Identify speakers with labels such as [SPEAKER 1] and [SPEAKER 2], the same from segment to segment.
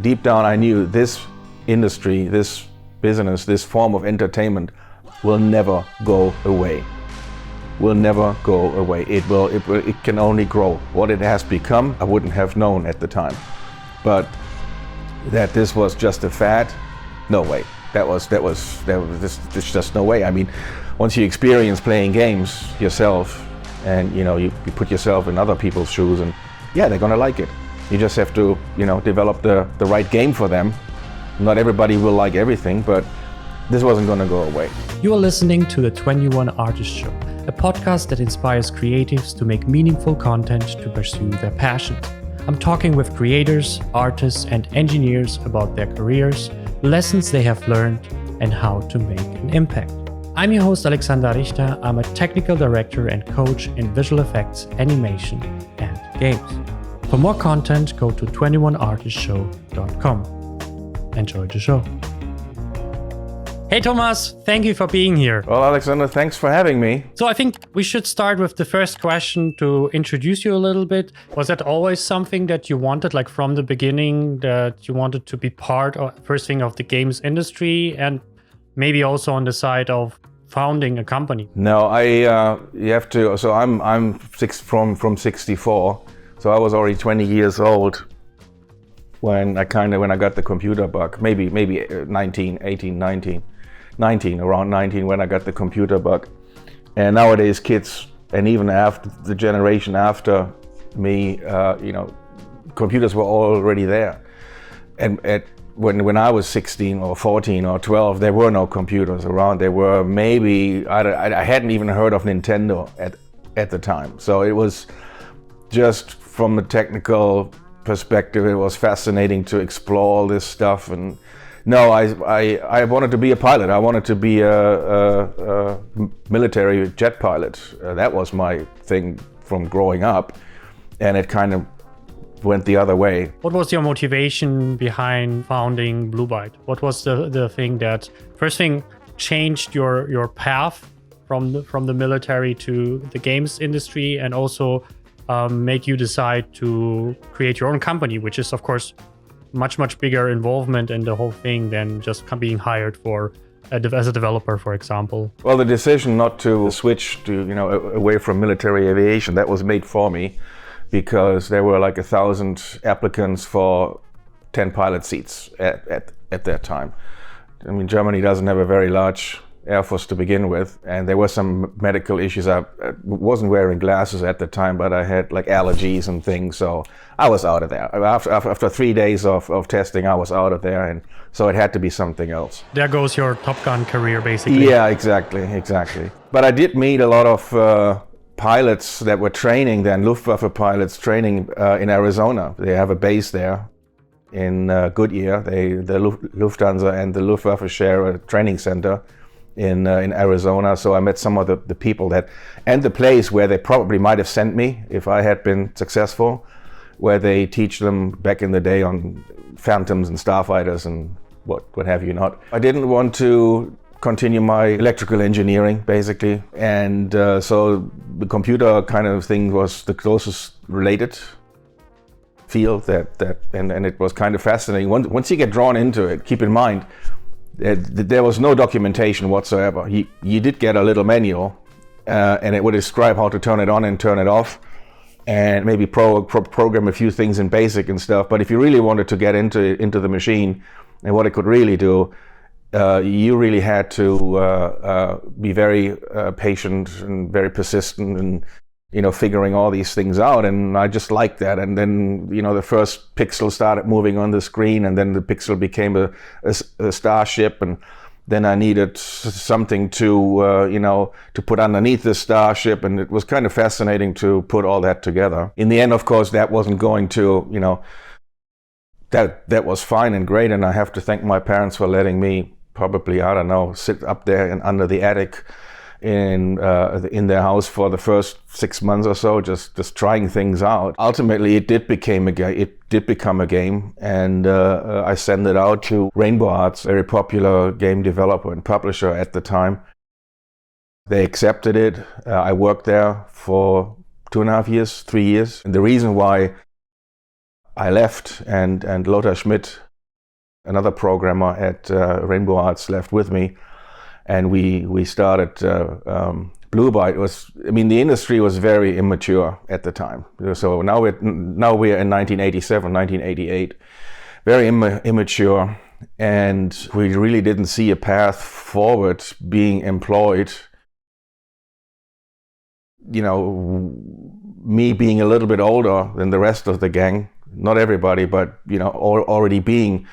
[SPEAKER 1] Deep down, I knew this industry, this business, this form of entertainment will never go away. Will never go away. It can only grow. What it has become, I wouldn't have known at the time. But that this was just a fad, no way. There's just no way. I mean, once you experience playing games yourself, and you put yourself in other people's shoes, and yeah, they're gonna like it. You just have to develop the right game for them. Not everybody will like everything, but this wasn't gonna go away.
[SPEAKER 2] You are listening to the 21 Artist Show, a podcast that inspires creatives to make meaningful content to pursue their passion. I'm talking with creators, artists, and engineers about their careers, lessons they have learned, and how to make an impact. I'm your host, Alexander Richter. I'm a technical director and coach in visual effects, animation, and games. For more content, go to 21artistshow.com. Enjoy the show. Hey Thomas, thank you for being here.
[SPEAKER 1] Well, Alexander, thanks for having me.
[SPEAKER 2] So I think we should start with the first question to introduce you a little bit. Was that always something that you wanted, like from the beginning, that you wanted to be part of, first thing, of the games industry, and maybe also on the side of founding a company?
[SPEAKER 1] No, you have to. So I'm from 64, so I was already 20 years old when I got the computer bug. Maybe 19 around 19 when I got the computer bug. And nowadays kids, and even after the generation after me, computers were already there. And when I was 16 or 14 or 12, there were no computers around. There were maybe, I hadn't even heard of Nintendo at the time. So it was just from a technical perspective, it was fascinating to explore all this stuff. And no, I wanted to be a pilot. I wanted to be a military jet pilot. That was my thing from growing up, and it kind of went the other way.
[SPEAKER 2] What was your motivation behind founding Blue Byte? What was the thing that, first thing, changed your path from the military to the games industry, and also make you decide to create your own company, which is of course much bigger involvement in the whole thing than just being hired for as a developer, for example?
[SPEAKER 1] Well, the decision not to switch to away from military aviation, that was made for me, because there were like 1,000 applicants for 10 pilot seats at that time. I mean, Germany doesn't have a very large Air Force to begin with, and there were some medical issues. I wasn't wearing glasses at the time, but I had like allergies and things, so I was out of there. After 3 days of testing, I was out of there, and so it had to be something else.
[SPEAKER 2] There goes your Top Gun career, basically.
[SPEAKER 1] Yeah, exactly. But I did meet a lot of pilots that were training then, Luftwaffe pilots training in Arizona. They have a base there in Goodyear. The Lufthansa and the Luftwaffe share a training center in Arizona. So I met some of the people and the place where they probably might have sent me if I had been successful, where they teach them back in the day on Phantoms and Starfighters and what have you not. I didn't want to continue my electrical engineering, basically, and so the computer kind of thing was the closest related field and it was kind of fascinating. Once you get drawn into it, keep in mind there was no documentation whatsoever. You did get a little manual, and it would describe how to turn it on and turn it off, and maybe program a few things in BASIC and stuff. But if you really wanted to get into the machine and what it could really do, you really had to be very patient and very persistent, and figuring all these things out. And I just liked that. And then the first pixel started moving on the screen, and then the pixel became a starship, and then I needed something to put underneath the starship, and it was kind of fascinating to put all that together. In the end, of course, that wasn't going to that was fine and great, and I have to thank my parents for letting me probably, I don't know, sit up there and under the attic in their house for the first 6 months or so, just trying things out. Ultimately, it did become a game, and I sent it out to Rainbow Arts, a very popular game developer and publisher at the time. They accepted it. I worked there for 2.5 years, 3 years. And the reason why I left and Lothar Schmidt another programmer at Rainbow Arts left with me, and we started Blue Byte. The industry was very immature at the time. So now we're in 1987, 1988, very immature, and we really didn't see a path forward being employed. Me being a little bit older than the rest of the gang, not everybody, but already being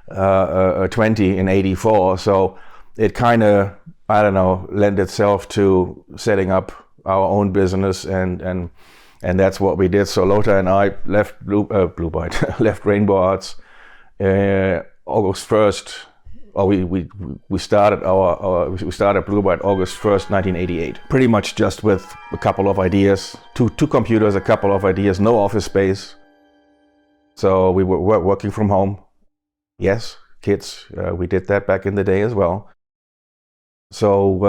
[SPEAKER 1] 20 in 84, so it kind of, I don't know, lent itself to setting up our own business, and that's what we did. So Lothar and I left Blue Byte, left Rainbow Arts August 1st. Or we started Blue Byte August 1st, 1988. Pretty much just with a couple of ideas, two computers, a couple of ideas, no office space. So we were working from home. Yes, kids, we did that back in the day as well. So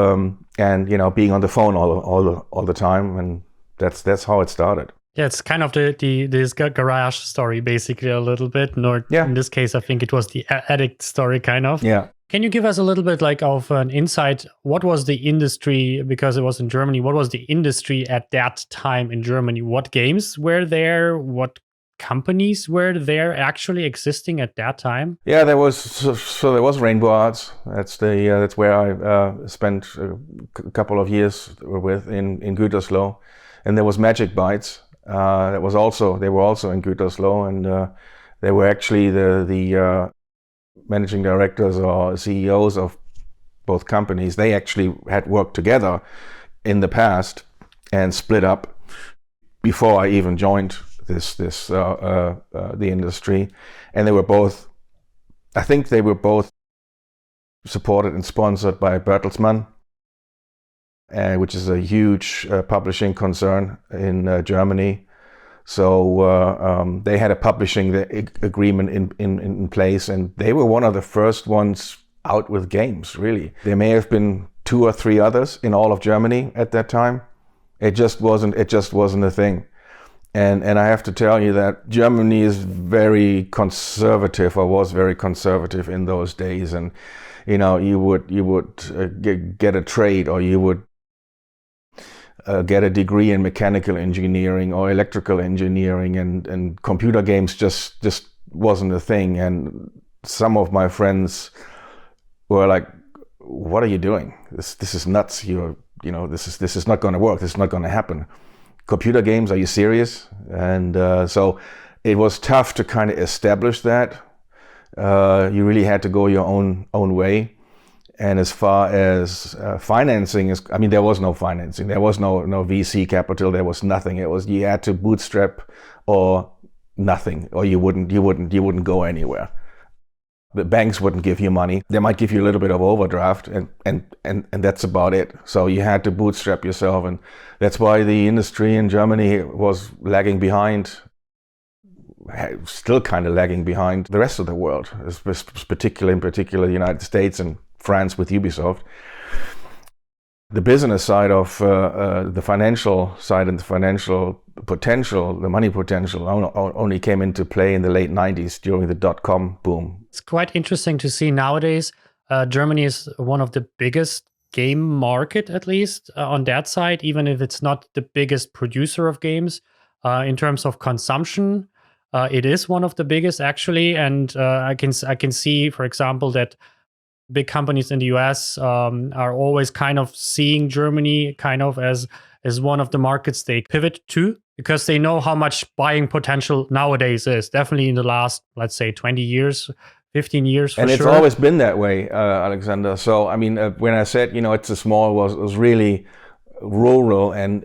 [SPEAKER 1] and being on the phone all the time, and that's how it started.
[SPEAKER 2] Yeah, it's kind of this garage story, basically, a little bit. In this case, I think it was the addict story, kind of.
[SPEAKER 1] Yeah.
[SPEAKER 2] Can you give us a little bit of an insight? What was the industry, because it was in Germany, what was the industry at that time in Germany? What games were there? What companies were there actually existing at that time?
[SPEAKER 1] Yeah, there was Rainbow Arts. That's where I spent a couple of years in Gütersloh, and there was Magic Bytes. They were also in Gütersloh, and they were actually the managing directors or CEOs of both companies. They actually had worked together in the past and split up before I even joined the industry. And I think they were both supported and sponsored by Bertelsmann, which is a huge publishing concern in Germany. So they had a publishing agreement in place, and they were one of the first ones out with games, really. There may have been 2 or 3 others in all of Germany at that time. It just wasn't a thing. And I have to tell you that Germany is very conservative, or was very conservative in those days. And you would get a trade, or you would get a degree in mechanical engineering or electrical engineering, and computer games just wasn't a thing. And some of my friends were like, "What are you doing? This is nuts. This is not going to work. This is not going to happen. Computer games? Are you serious?" And so it was tough to kind of establish that. You really had to go your own way. And as far as financing there was no financing. There was no VC capital. There was nothing. You had to bootstrap or nothing, or you wouldn't go anywhere. The banks wouldn't give you money. They might give you a little bit of overdraft, and that's about it. So you had to bootstrap yourself, and that's why the industry in Germany was lagging behind, still kind of lagging behind the rest of the world, in particular the United States and France with Ubisoft. The business side of the financial side and the financial potential, the money potential, only came into play in the late 90s during the .com boom.
[SPEAKER 2] It's quite interesting to see nowadays. Germany is one of the biggest game market, at least on that side, even if it's not the biggest producer of games. In terms of consumption, it is one of the biggest, actually. And I can see, for example, that big companies in the US are always kind of seeing Germany kind of as one of the markets they pivot to, because they know how much buying potential nowadays is. Definitely in the last, let's say, 20 years, 15 years for
[SPEAKER 1] sure. And it's
[SPEAKER 2] sure.
[SPEAKER 1] always been that way, Alexander. So, when I said, it's a small, was really rural and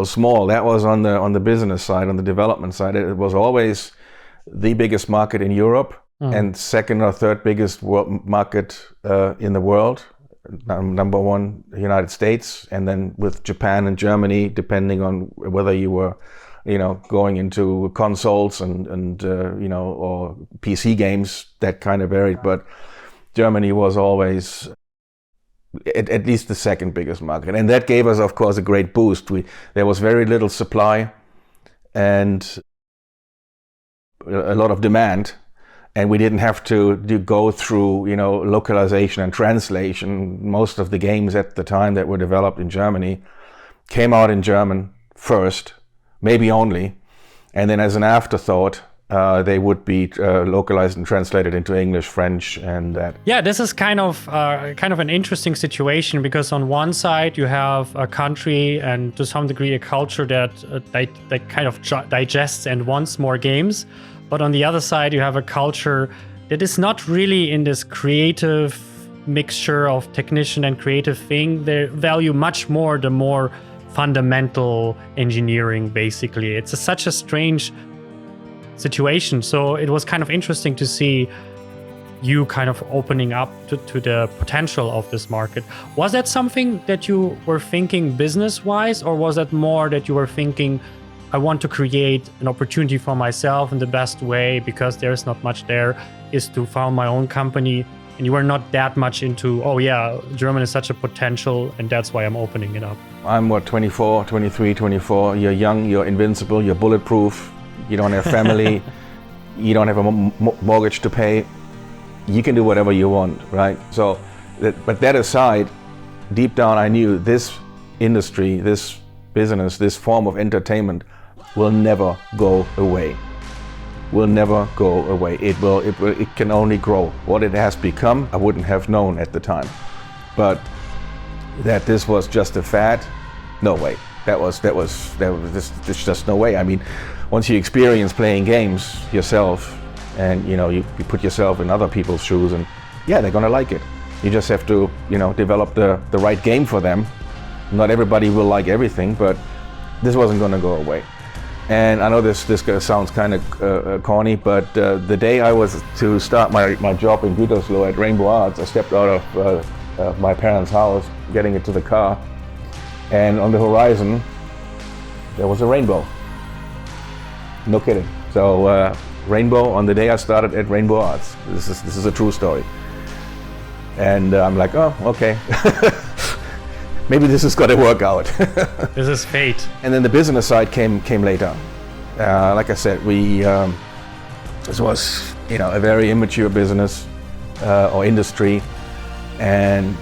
[SPEAKER 1] small. That was on the business side, on the development side. It was always the biggest market in Europe. And second or third biggest market in the world. Number 1, the United States, and then with Japan and Germany, depending on whether you were, going into consoles and or PC games, that kind of varied. But Germany was always at least the second biggest market, and that gave us, of course, a great boost. There was very little supply and a lot of demand. And we didn't have to go through, localization and translation. Most of the games at the time that were developed in Germany came out in German first, maybe only, and then as an afterthought, they would be localized and translated into English, French, and that.
[SPEAKER 2] Yeah, this is kind of an interesting situation, because on one side you have a country and to some degree a culture that kind of digests and wants more games. But on the other side, you have a culture that is not really in this creative mixture of technician and creative thing. They value much more the more fundamental engineering, basically. It's such a strange situation. So it was kind of interesting to see you kind of opening up to the potential of this market. Was that something that you were thinking business-wise, or was that more that you were thinking, I want to create an opportunity for myself, and the best way, because there's not much there, is to found my own company, and you were not that much into, oh yeah, German is such a potential and that's why I'm opening it up?
[SPEAKER 1] I'm 24, 23, 24. You're young, you're invincible, you're bulletproof, you don't have family, you don't have a mortgage to pay. You can do whatever you want, right? So, but that aside, deep down I knew this industry, this business, this form of entertainment will never go away. Will never go away. It can only grow. What it has become, I wouldn't have known at the time. But that this was just a fad, no way. There's just no way. I mean, once you experience playing games yourself, and you put yourself in other people's shoes, and yeah, they're gonna like it. You just have to develop the right game for them. Not everybody will like everything, but this wasn't gonna go away. And I know this sounds kind of corny, but the day I was to start my job in Gütersloh at Rainbow Arts, I stepped out of my parents' house, getting into the car, and on the horizon there was a rainbow. No kidding. So rainbow on the day I started at Rainbow Arts. This is a true story. And I'm like, oh, okay. Maybe this is gonna work out.
[SPEAKER 2] This is fate.
[SPEAKER 1] And then the business side came later. Like I said, this was a very immature business or industry, and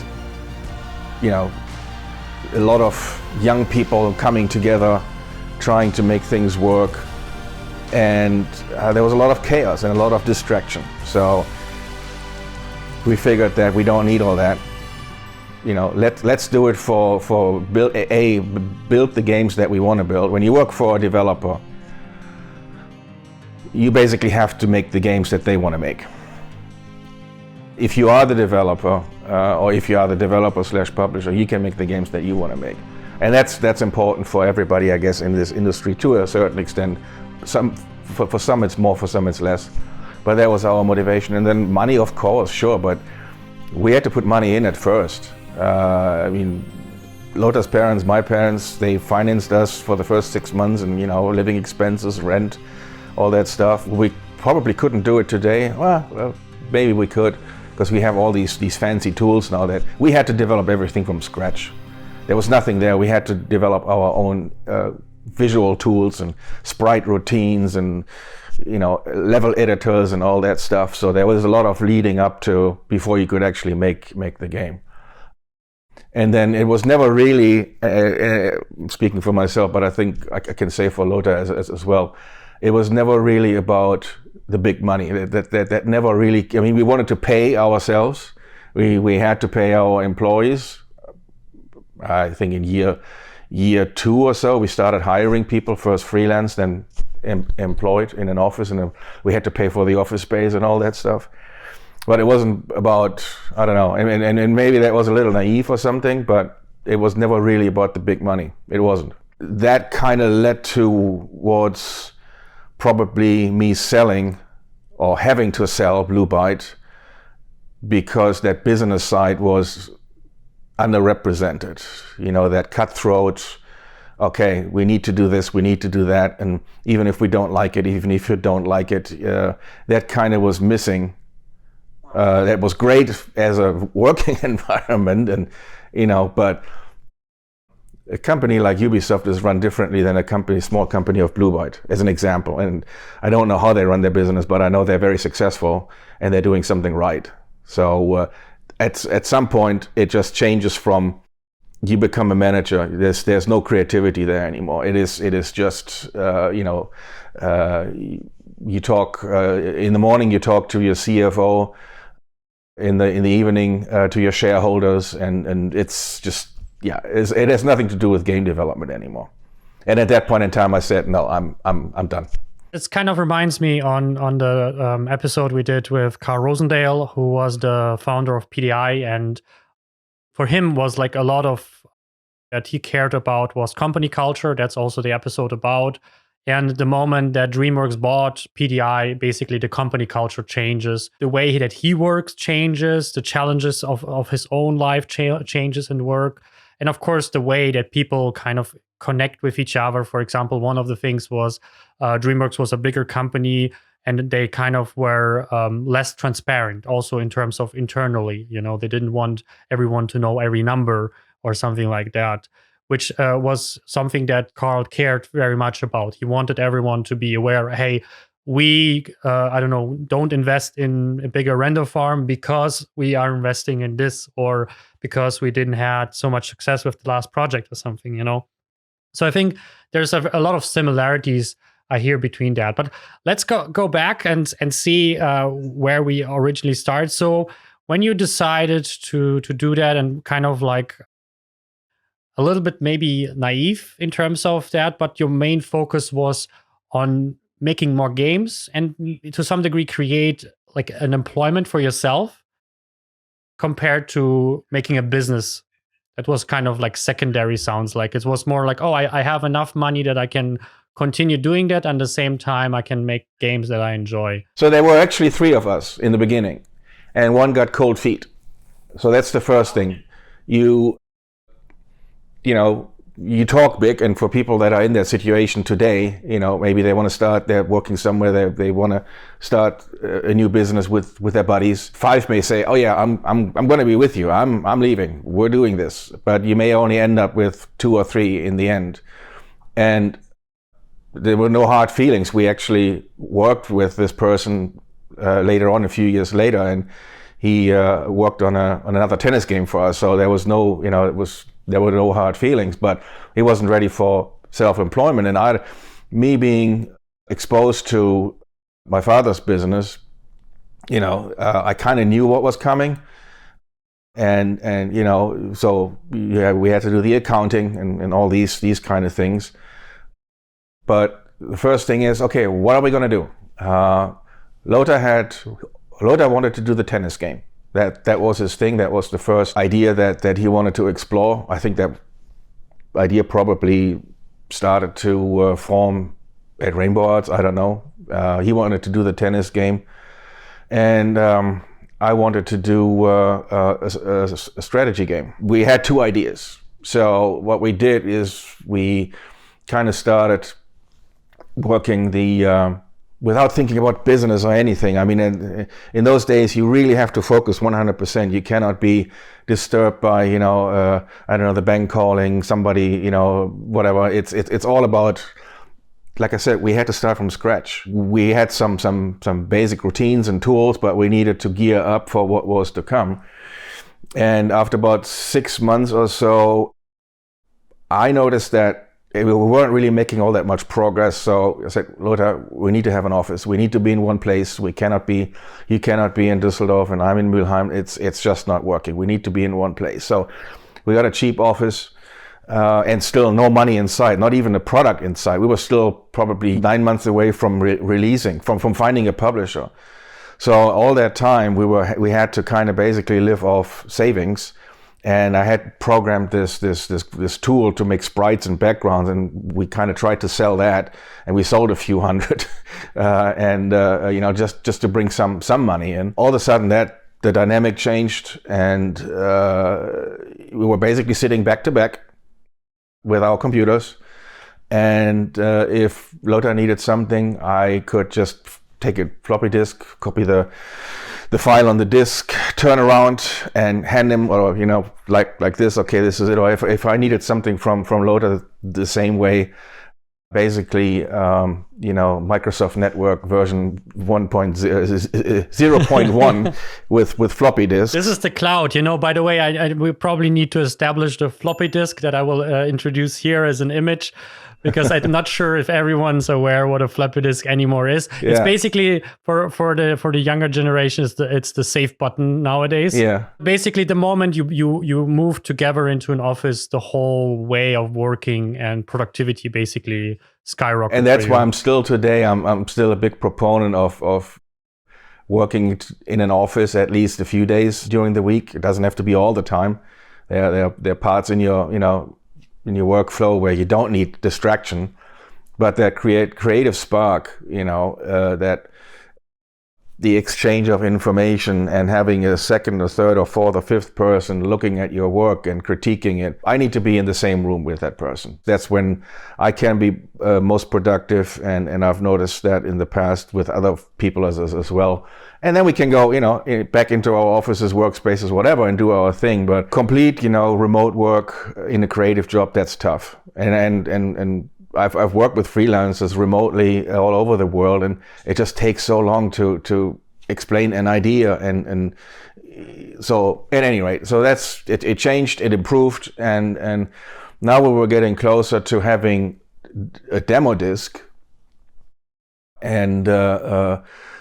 [SPEAKER 1] a lot of young people coming together, trying to make things work, and there was a lot of chaos and a lot of distraction. So we figured that we don't need all that. Let's do it for build the games that we want to build. When you work for a developer, you basically have to make the games that they want to make. If you are the developer, or if you are the developer/publisher, you can make the games that you want to make, and that's important for everybody, I guess, in this industry to a certain extent. For some it's more, for some it's less, but that was our motivation. And then money, of course, sure, but we had to put money in at first. I mean, Lothar's parents, my parents, they financed us for the first 6 months, and living expenses, rent, all that stuff. We probably couldn't do it today. Well, maybe we could, because we have all these fancy tools now that we had to develop everything from scratch. There was nothing there. We had to develop our own visual tools and sprite routines and level editors and all that stuff. So there was a lot of leading up to before you could actually make the game. And then it was never really, speaking for myself, but I think I can say for Lothar as well, it was never really about the big money. That never really, I mean, we wanted to pay ourselves. We had to pay our employees. I think in year 2 or so, we started hiring people, first freelance, then employed in an office, and we had to pay for the office space and all that stuff. But it wasn't about, I don't know, and maybe that was a little naive or something, but it was never really about the big money. It wasn't. That kind of led towards probably me selling or having to sell Blue Byte, because that business side was underrepresented. That cutthroat, okay, we need to do this, we need to do that, and even if we don't like it, even if you don't like it, that kind of was missing. That was great as a working environment, and but a company like Ubisoft is run differently than a small company of Blue Byte, as an example. And I don't know how they run their business, but I know they're very successful and they're doing something right. So at some point, it just changes from you become a manager. There's no creativity there anymore. It is just you talk in the morning. You talk to your CFO. In the evening to your shareholders, and it's just it has nothing to do with game development anymore. And at that point in time, I said, no, I'm done.
[SPEAKER 2] This kind of reminds me on the episode we did with Carl Rosendale, who was the founder of PDI, and for him was like a lot of that he cared about was company culture. That's also the episode about. And the moment that DreamWorks bought PDI, basically the company culture changes. The way that he works changes. The challenges of his own life changes and work. And of course, the way that people kind of connect with each other. For example, one of the things was DreamWorks was a bigger company and they kind of were less transparent also in terms of internally. They didn't want everyone to know every number or something like that, which was something that Carl cared very much about. He wanted everyone to be aware, hey, we, don't invest in a bigger render farm because we are investing in this or because we didn't have so much success with the last project or something, So I think there's a lot of similarities I hear between that. But let's go back and see where we originally started. So when you decided to do that and kind of like a little bit maybe naive in terms of that, but your main focus was on making more games and to some degree create like an employment for yourself compared to making a business. That was kind of like secondary, sounds like. It was more like, I have enough money that I can continue doing that, and at the same time I can make games that I enjoy.
[SPEAKER 1] So there were actually 3 of us in the beginning, and one got cold feet. So that's the first thing. You talk big, and for people that are in that situation today, maybe they want to start, they're working somewhere, they want to start a new business with their buddies. 5 may say, oh yeah, I'm going to be with you. I'm leaving. We're doing this. But you may only end up with 2 or 3 in the end. And there were no hard feelings. We actually worked with this person later on, a few years later, and he worked on another tennis game for us. So there was no, there were no hard feelings, but he wasn't ready for self-employment. And me being exposed to my father's business, I kind of knew what was coming. And so we had to do the accounting and all these kind of things. But the first thing is, okay, what are we going to do? Lothar wanted to do the tennis game. That was his thing. That was the first idea that he wanted to explore. I think that idea probably started to form at Rainbow Arts. I don't know. He wanted to do the tennis game, and I wanted to do a strategy game. We had 2 ideas. So what we did is we kind of started working without thinking about business or anything. I mean, in those days, you really have to focus 100%. You cannot be disturbed by, the bank calling, somebody, whatever. It's all about, like I said, we had to start from scratch. We had some basic routines and tools, but we needed to gear up for what was to come. And after about 6 months or so, I noticed that we weren't really making all that much progress. So I said, Lothar, we need to have an office. We need to be in one place. You cannot be in Düsseldorf and I'm in Mülheim. It's just not working. We need to be in one place. So we got a cheap office and still no money inside, not even a product inside. We were still probably 9 months away from releasing, from finding a publisher. So all that time we had to kind of basically live off savings. And I had programmed this tool to make sprites and backgrounds, and we kind of tried to sell that, and we sold a few hundred, just to bring some money in. All of a sudden, the dynamic changed, and we were basically sitting back to back with our computers. And if Lothar needed something, I could just take a floppy disk, copy the the file on the disk, turn around and hand him, or like this. Okay, this is it. Or if I needed something from Loader the same way, basically, Microsoft Network version 0.1 with floppy disk.
[SPEAKER 2] This is the cloud. By the way, we probably need to establish the floppy disk that I will introduce here as an image, because I'm not sure if everyone's aware what a floppy disk anymore is. Yeah. It's basically for the younger generation, it's the save button nowadays.
[SPEAKER 1] Yeah.
[SPEAKER 2] Basically, the moment you move together into an office, the whole way of working and productivity basically skyrockets.
[SPEAKER 1] And that's why I'm still today. I'm still a big proponent of working in an office at least a few days during the week. It doesn't have to be all the time. There are parts in your in your workflow where you don't need distraction, but that creative spark, that the exchange of information and having a second or third or fourth or fifth person looking at your work and critiquing it. I need to be in the same room with that person. That's when I can be most productive, and I've noticed that in the past with other people as well. And then we can go, back into our offices, workspaces, whatever, and do our thing. But complete, remote work in a creative job, that's tough. And I've worked with freelancers remotely all over the world, and it just takes so long to explain an idea. And so at any rate, so that's it. It changed, it improved, and now we were getting closer to having a demo disc, and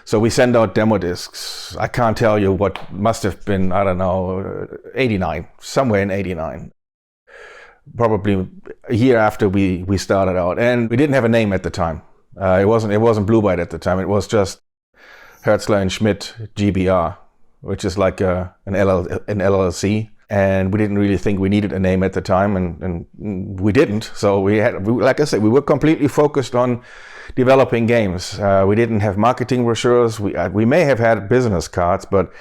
[SPEAKER 1] so we send out demo discs. I can't tell you what must have been, I don't know, 89, somewhere in 89. Probably a year after we started out. And we didn't have a name at the time. It wasn't Blue Byte at the time. It was just Hertzler and Schmidt GBR, which is like an LLC. And we didn't really think we needed a name at the time, and we didn't. So like I said, we were completely focused on developing games. We didn't have marketing brochures. We may have had business cards, but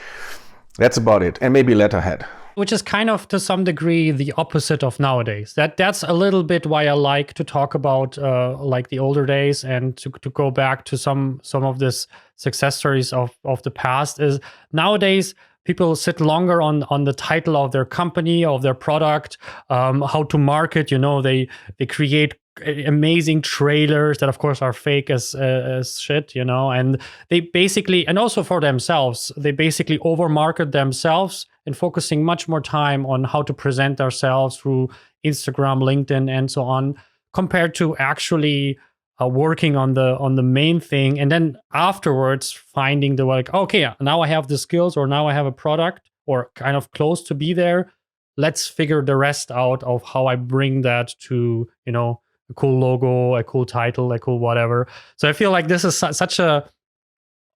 [SPEAKER 1] that's about it. And maybe letterhead.
[SPEAKER 2] Which is kind of, to some degree, the opposite of nowadays. That's a little bit why I like to talk about like the older days, and to go back to some of this success stories of the past. Is nowadays people sit longer on the title of their company, of their product, how to market. They create amazing trailers that of course are fake as shit, and they basically, and also for themselves, they basically overmarket themselves and focusing much more time on how to present ourselves through Instagram, LinkedIn, and so on, compared to actually working on the main thing, and then afterwards finding the okay, now I have the skills, or now I have a product, or kind of close to be there. Let's figure the rest out of how I bring that to a cool logo, a cool title, a cool whatever. So I feel like this is such a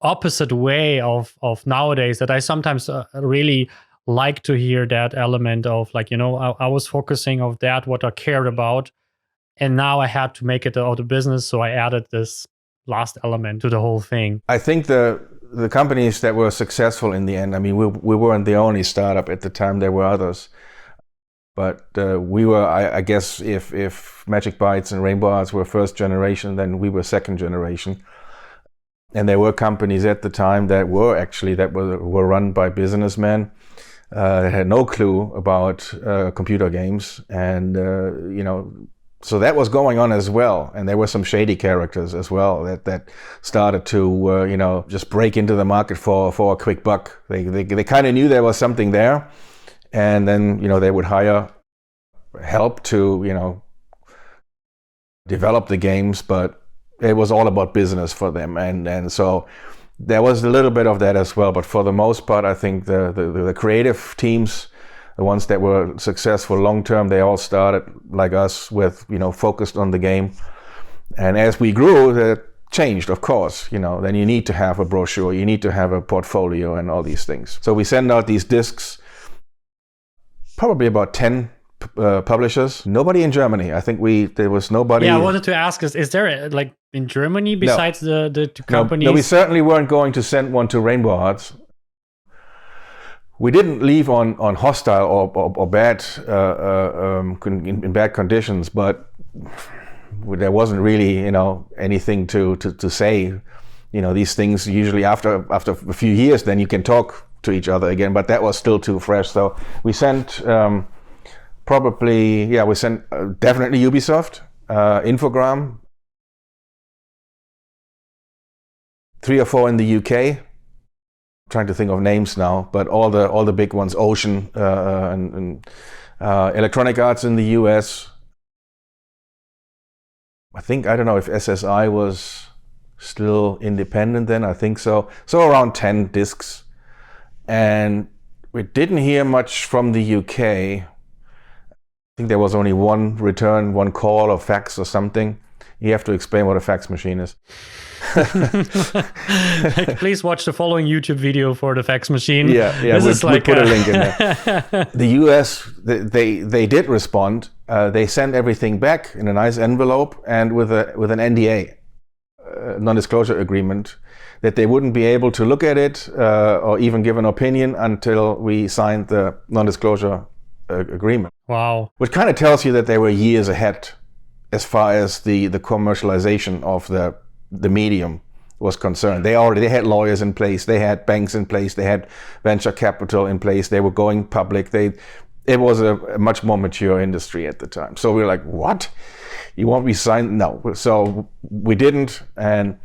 [SPEAKER 2] opposite way of nowadays that I sometimes really like to hear that element of I was focusing on that, what I cared about, and now I had to make it out of business, so I added this last element to the whole thing.
[SPEAKER 1] I think the companies that were successful in the end, I mean, we weren't the only startup at the time. There were others. But we were, I guess, if Magic Bytes and Rainbow Arts were first generation, then we were second generation. And there were companies at the time that were run by businessmen that had no clue about computer games, and so that was going on as well. And there were some shady characters as well that started to just break into the market for a quick buck. They kind of knew there was something there. And then, they would hire help to, develop the games, but it was all about business for them. And so there was a little bit of that as well. But for the most part, I think the creative teams, the ones that were successful long-term, they all started like us with, focused on the game. And as we grew, that changed, of course. Then you need to have a brochure, you need to have a portfolio and all these things. So we send out these discs. Probably about 10 publishers. Nobody in Germany. I think there was nobody.
[SPEAKER 2] Yeah, I wanted to ask, is there in Germany besides the two companies?
[SPEAKER 1] No, we certainly weren't going to send one to Rainbow Arts. We didn't leave on hostile or bad in bad conditions, but there wasn't really anything to say. these things usually after a few years, then you can talk to each other again, but that was still too fresh. So we sent definitely Ubisoft, Infogram, 3 or 4 in the UK. Trying to think of names now, but all the big ones, Ocean and Electronic Arts in the US. I don't know if SSI was still independent then, I think so. So around 10 discs. And we didn't hear much from the UK. I think there was only one return, one call or fax or something. You have to explain what a fax machine is.
[SPEAKER 2] Please watch the following YouTube video for the fax machine.
[SPEAKER 1] Yeah, we put a link in there. The US, they did respond. They sent everything back in a nice envelope and with an NDA, non-disclosure agreement, that they wouldn't be able to look at it or even give an opinion until we signed the non-disclosure agreement.
[SPEAKER 2] Wow.
[SPEAKER 1] Which kind of tells you that they were years ahead as far as the commercialization of the medium was concerned. They had lawyers in place, they had banks in place, they had venture capital in place, they were going public. It was a much more mature industry at the time. So we were like, what? You want me to sign? No. So we didn't, and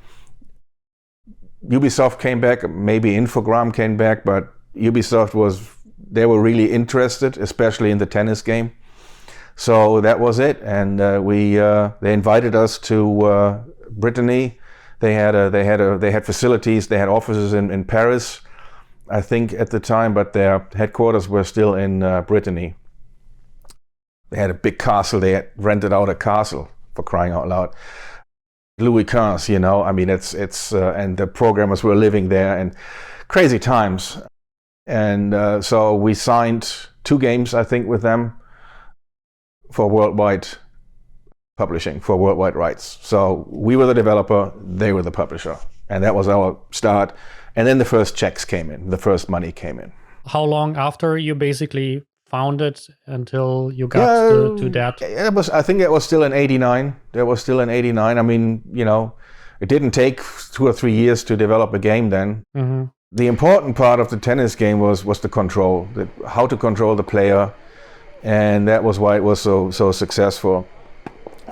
[SPEAKER 1] Ubisoft came back, maybe Infogram came back, but Ubisoft they were really interested, especially in the tennis game. So that was it, and they invited us to Brittany. They had facilities, they had offices in Paris, I think at the time, but their headquarters were still in Brittany. They had a big castle. They had rented out a castle, for crying out loud. Louis XV, I mean, it's and the programmers were living there, and crazy times. And so we signed 2 games, I think, with them for worldwide publishing, for worldwide rights. So we were the developer, they were the publisher. And that was our start. And then the first checks came in, the first money came in.
[SPEAKER 2] How long after you basically founded until you got to that?
[SPEAKER 1] I think it was still in 89. I mean, it didn't take 2 or 3 years to develop a game then. Mm-hmm. The important part of the tennis game was the control, how to control the player. And that was why it was so successful.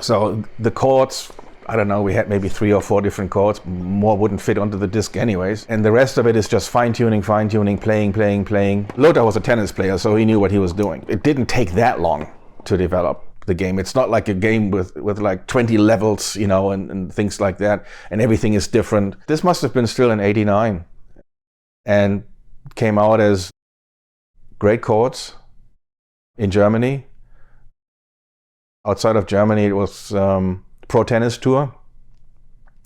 [SPEAKER 1] So the chords, I don't know, we had maybe 3 or 4 different chords. More wouldn't fit onto the disc anyways. And the rest of it is just fine-tuning, playing. Lothar was a tennis player, so he knew what he was doing. It didn't take that long to develop the game. It's not like a game with like 20 levels, and things like that. And everything is different. This must have been still in 89. And came out as great chords in Germany. Outside of Germany, it was Pro Tennis Tour.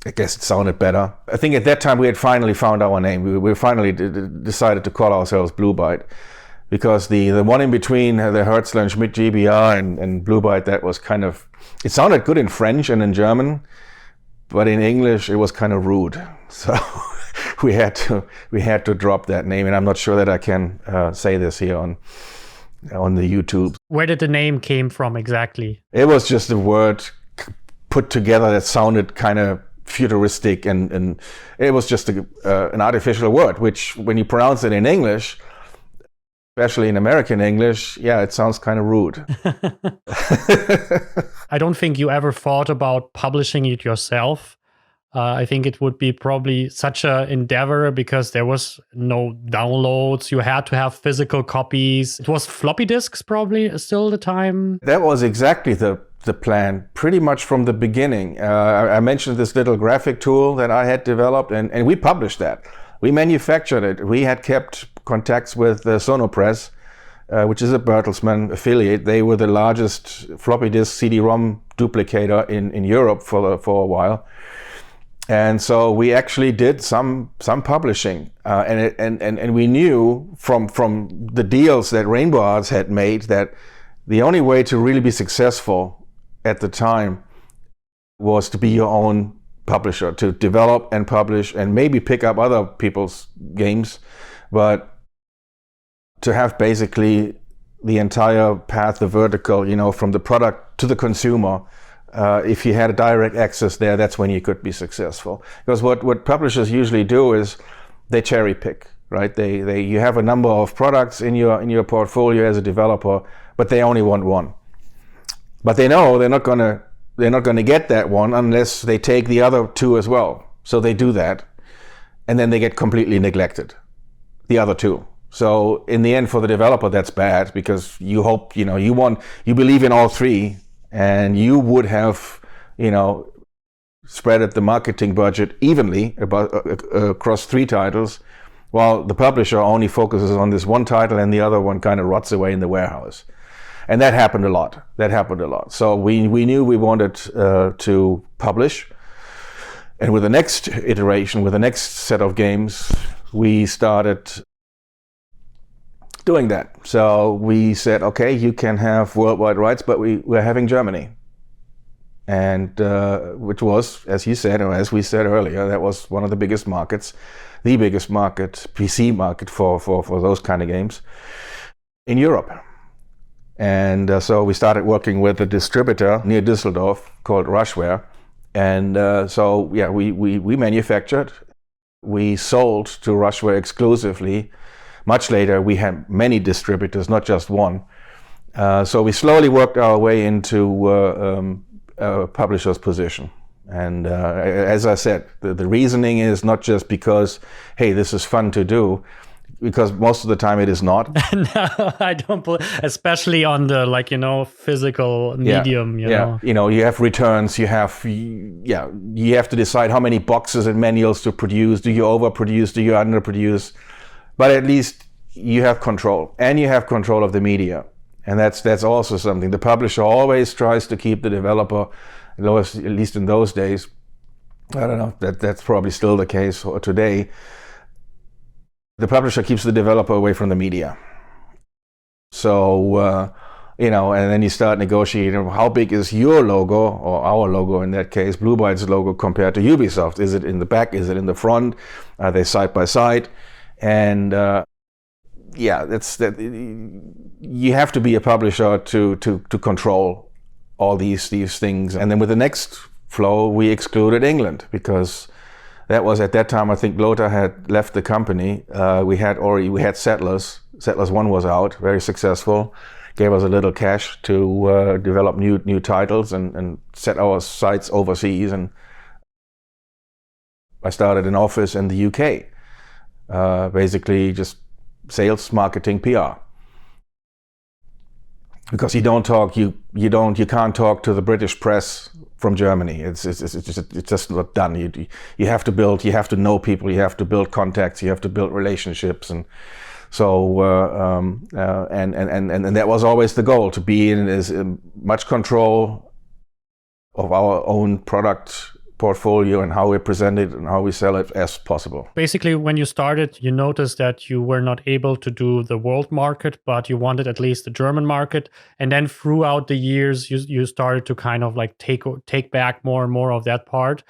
[SPEAKER 1] I guess it sounded better. I think at that time we had finally found our name. We finally decided to call ourselves Blue Byte, because the one in between, the Hertzler and Schmidt GBR and Blue Byte, that was kind of, it sounded good in French and in German, but in English it was kind of rude. So we had to drop that name, and I'm not sure that I can say this here on the YouTube.
[SPEAKER 2] Where did the name came from exactly?
[SPEAKER 1] It was just a word put together that sounded kind of futuristic, and it was just an artificial word, which when you pronounce it in English, especially in American English, it sounds kind of rude.
[SPEAKER 2] I don't think you ever thought about publishing it yourself. I think it would be probably such an endeavor because there was no downloads. You had to have physical copies. It was floppy disks probably still the time.
[SPEAKER 1] That was exactly the plan, pretty much from the beginning. I mentioned this little graphic tool that I had developed, and we published that. We manufactured it. We had kept contacts with Sonopress, which is a Bertelsmann affiliate. They were the largest floppy disk CD-ROM duplicator in Europe for a while. And so we actually did some publishing, and we knew from the deals that Rainbow Arts had made that the only way to really be successful at the time was to be your own publisher, to develop and publish and maybe pick up other people's games, but to have basically the entire path, the vertical, from the product to the consumer, If you had a direct access there, that's when you could be successful. Because what publishers usually do is they cherry pick, right? You have a number of products in your portfolio as a developer, but they only want one. But they know they're not gonna get that one unless they take the other two as well. So they do that, and then they get completely neglected, the other two. So in the end, for the developer, that's bad, because you hope, you believe in all three, and you would have, spread the marketing budget evenly across three titles, while the publisher only focuses on this one title and the other one kind of rots away in the warehouse. And that happened a lot. So we knew we wanted to publish. And with the next iteration, with the next set of games, we started doing that. So we said, okay, you can have worldwide rights, but we're having Germany. And which was, as you said, or as we said earlier, that was one of the biggest markets, the biggest market, PC market for those kind of games in Europe. And so we started working with a distributor near Düsseldorf called Rushware. And we manufactured, we sold to Rushware exclusively. Much later, we had many distributors, not just one. So we slowly worked our way into a publisher's position. And as I said, the reasoning is not just because, hey, this is fun to do, because most of the time it is not.
[SPEAKER 2] No, I don't believe, especially on the physical medium. You know,
[SPEAKER 1] you have returns. You have to decide how many boxes and manuals to produce. Do you overproduce? Do you underproduce? But at least you have control, and you have control of the media, and that's also something. The publisher always tries to keep the developer, at least in those days. I don't know, that's probably still the case today. The publisher keeps the developer away from the media. So, and then you start negotiating, how big is your logo, or our logo in that case, Blue Byte's logo, compared to Ubisoft? Is it in the back? Is it in the front? Are they side by side? And that's that. You have to be a publisher to control all these things. And then with the next flow, we excluded England, because that was at that time, I think Lothar had left the company. We had Settlers. Settlers 1 was out, very successful. Gave us a little cash to develop new titles and set our sights overseas. And I started an office in the UK, basically just sales, marketing, PR. Because you can't talk to the British press from Germany. It's just not done. You have to build, you have to know people, you have to build contacts, you have to build relationships, and so and that was always the goal, to be in as much control of our own product portfolio and how we present it and how we sell it as possible.
[SPEAKER 2] Basically, when you started, you noticed that you were not able to do the world market, but you wanted at least the German market. And then throughout the years, you started to kind of take back more and more of that part.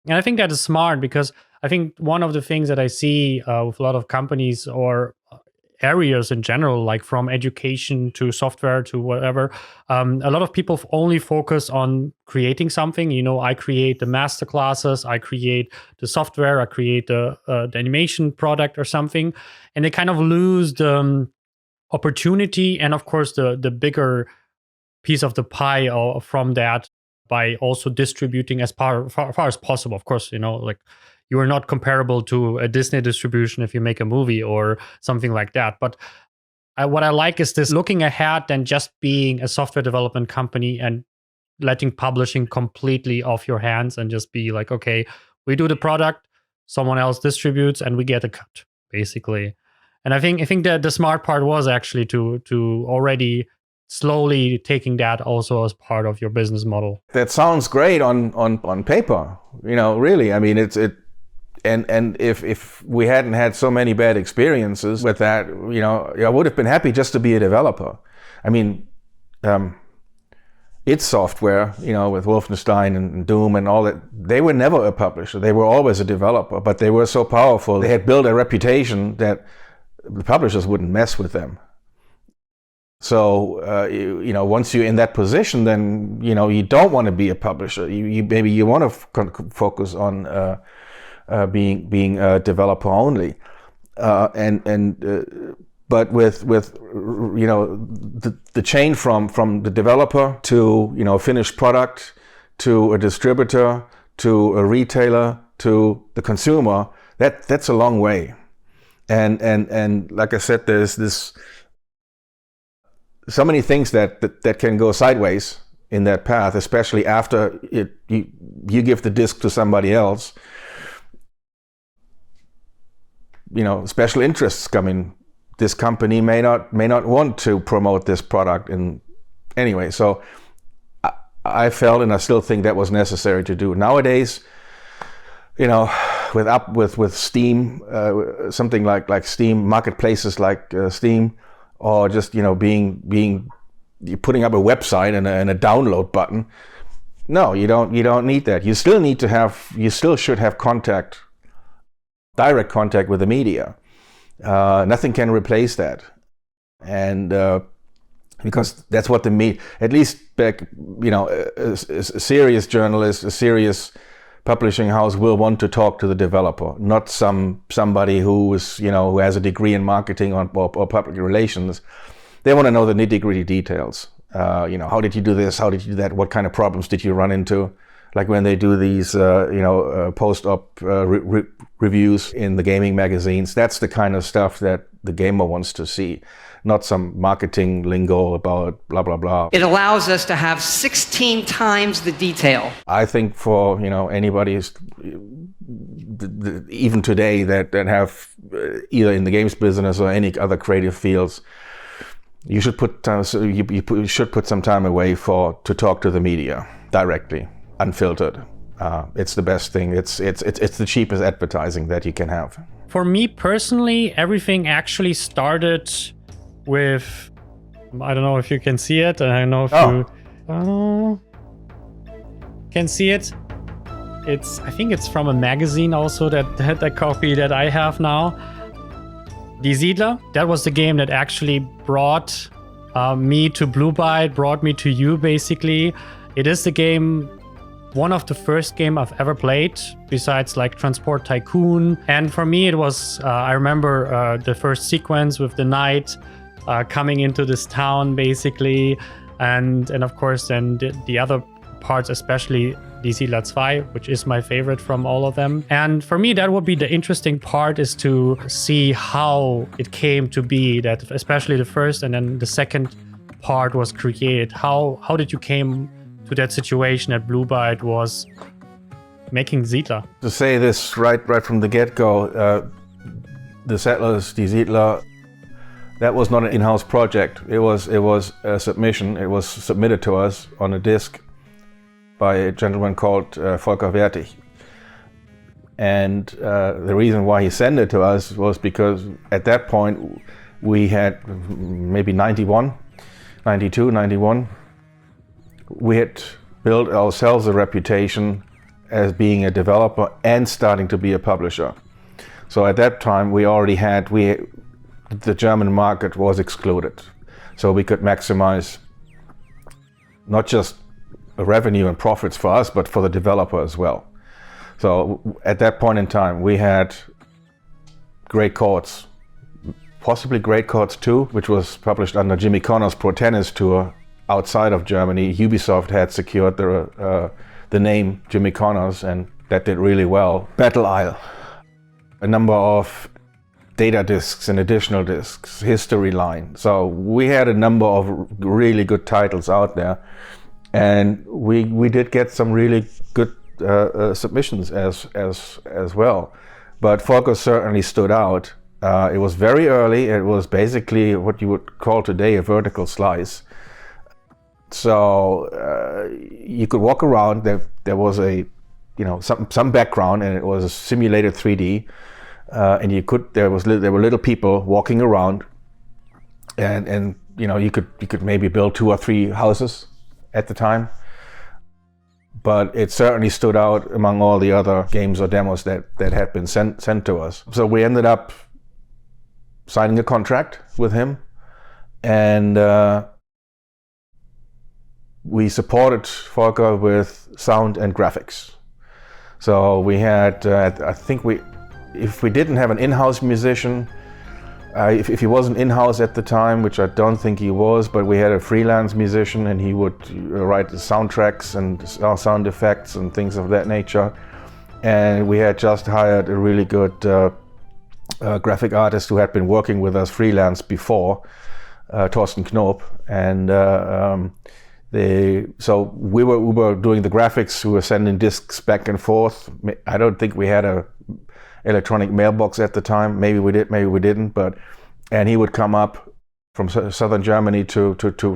[SPEAKER 2] And I think that is smart, because I think one of the things that I see with a lot of companies or areas in general, like from education to software to whatever, a lot of people only focus on creating something. I create the MASTERCLASSES, I create the software, I create the animation product or something, and they kind of lose the opportunity and, of course, the bigger piece of the pie from that by also distributing as far as possible. Of course, you are not comparable to a Disney distribution if you make a movie or something like that. But what I like is this looking ahead than just being a software development company and letting publishing completely off your hands and just be like, okay, we do the product, someone else distributes, and we get a cut, basically. And I think that the smart part was actually to already slowly taking that also as part of your business model.
[SPEAKER 1] That sounds great on paper, really. I mean, And if we hadn't had so many bad experiences with that, I would have been happy just to be a developer. I mean, id Software, with Wolfenstein and Doom and all that, they were never a publisher. They were always a developer, but they were so powerful. They had built a reputation that the publishers wouldn't mess with them. So once you're in that position, then you don't want to be a publisher. Maybe you want to focus on being a developer only, but with the chain from the developer to finished product to a distributor to a retailer to the consumer, that's a long way, and like I said, there's so many things that can go sideways in that path, especially after you give the disc to somebody else. Special interests come in. This company may not want to promote this product in anyway. So I felt, and I still think, that was necessary to do. Nowadays, with Steam, something like Steam, marketplaces like Steam, or just being putting up a website and a download button. No, you don't need that. You still should have direct contact with the media. Nothing can replace that, and because that's what at least back, a serious journalist, a serious publishing house will want to talk to the developer, not somebody who has a degree in marketing or public relations. They want to know the nitty-gritty details. How did you do this? How did you do that? What kind of problems did you run into? Like when they do these, post-op reviews in the gaming magazines. That's the kind of stuff that the gamer wants to see, not some marketing lingo about blah, blah, blah.
[SPEAKER 3] It allows us to have 16 times the detail.
[SPEAKER 1] I think for, anybody, even today, that have either in the games business or any other creative fields, you should put some time away to talk to the media directly, unfiltered. It's the best thing. It's the cheapest advertising that you can have.
[SPEAKER 2] For me personally, everything actually started with, I don't know if you can see it. I don't know if you can see it. I think it's from a magazine also, that copy that I have now. Die Siedler, that was the game that actually brought me to Blue Byte, brought me to you basically. It is the game, one of the first game I've ever played, besides like Transport Tycoon. And for me it was, I remember the first sequence with the knight coming into this town basically. And of course then the other parts, especially Die Siedler 2, which is my favorite from all of them. And for me, that would be the interesting part, is to see how it came to be that especially the first and then the second part was created. How did you came to that situation that Blue Byte was making Siedler?
[SPEAKER 1] To say this right from the get-go, the Settlers, Die Siedler, that was not an in-house project. It was a submission. It was submitted to us on a disc by a gentleman called Volker Wertig. And the reason why he sent it to us was because at that point we had maybe 92, 91. We had built ourselves a reputation as being a developer and starting to be a publisher. So at that time the German market was excluded. So we could maximize not just revenue and profits for us, but for the developer as well. So at that point in time, we had Great Chords, possibly Great Chords 2, which was published under Jimmy Connor's Pro Tennis Tour outside of Germany. Ubisoft had secured the name Jimmy Connor's, and that did really well. Battle Isle, a number of data discs and additional discs, History Line. So we had a number of really good titles out there. And we did get some really good submissions as well. But Focus certainly stood out. It was very early. It was basically what you would call today a vertical slice. So you could walk around. There was some background, and it was a simulated 3D. And there were little people walking around, and you could maybe build 2 or 3 houses at the time, but it certainly stood out among all the other games or demos that had been sent to us. So we ended up signing a contract with him, And we supported Volker with sound and graphics. So we had, I think if we didn't have an in-house musician, if he wasn't in-house at the time, which I don't think he was, but we had a freelance musician and he would write the soundtracks and sound effects and things of that nature. And we had just hired a really good graphic artist who had been working with us freelance before, Thorsten Knob. And so we were doing the graphics, we were sending discs back and forth. I don't think we had a electronic mailbox at the time. Maybe we did, maybe we didn't. And he would come up from southern Germany to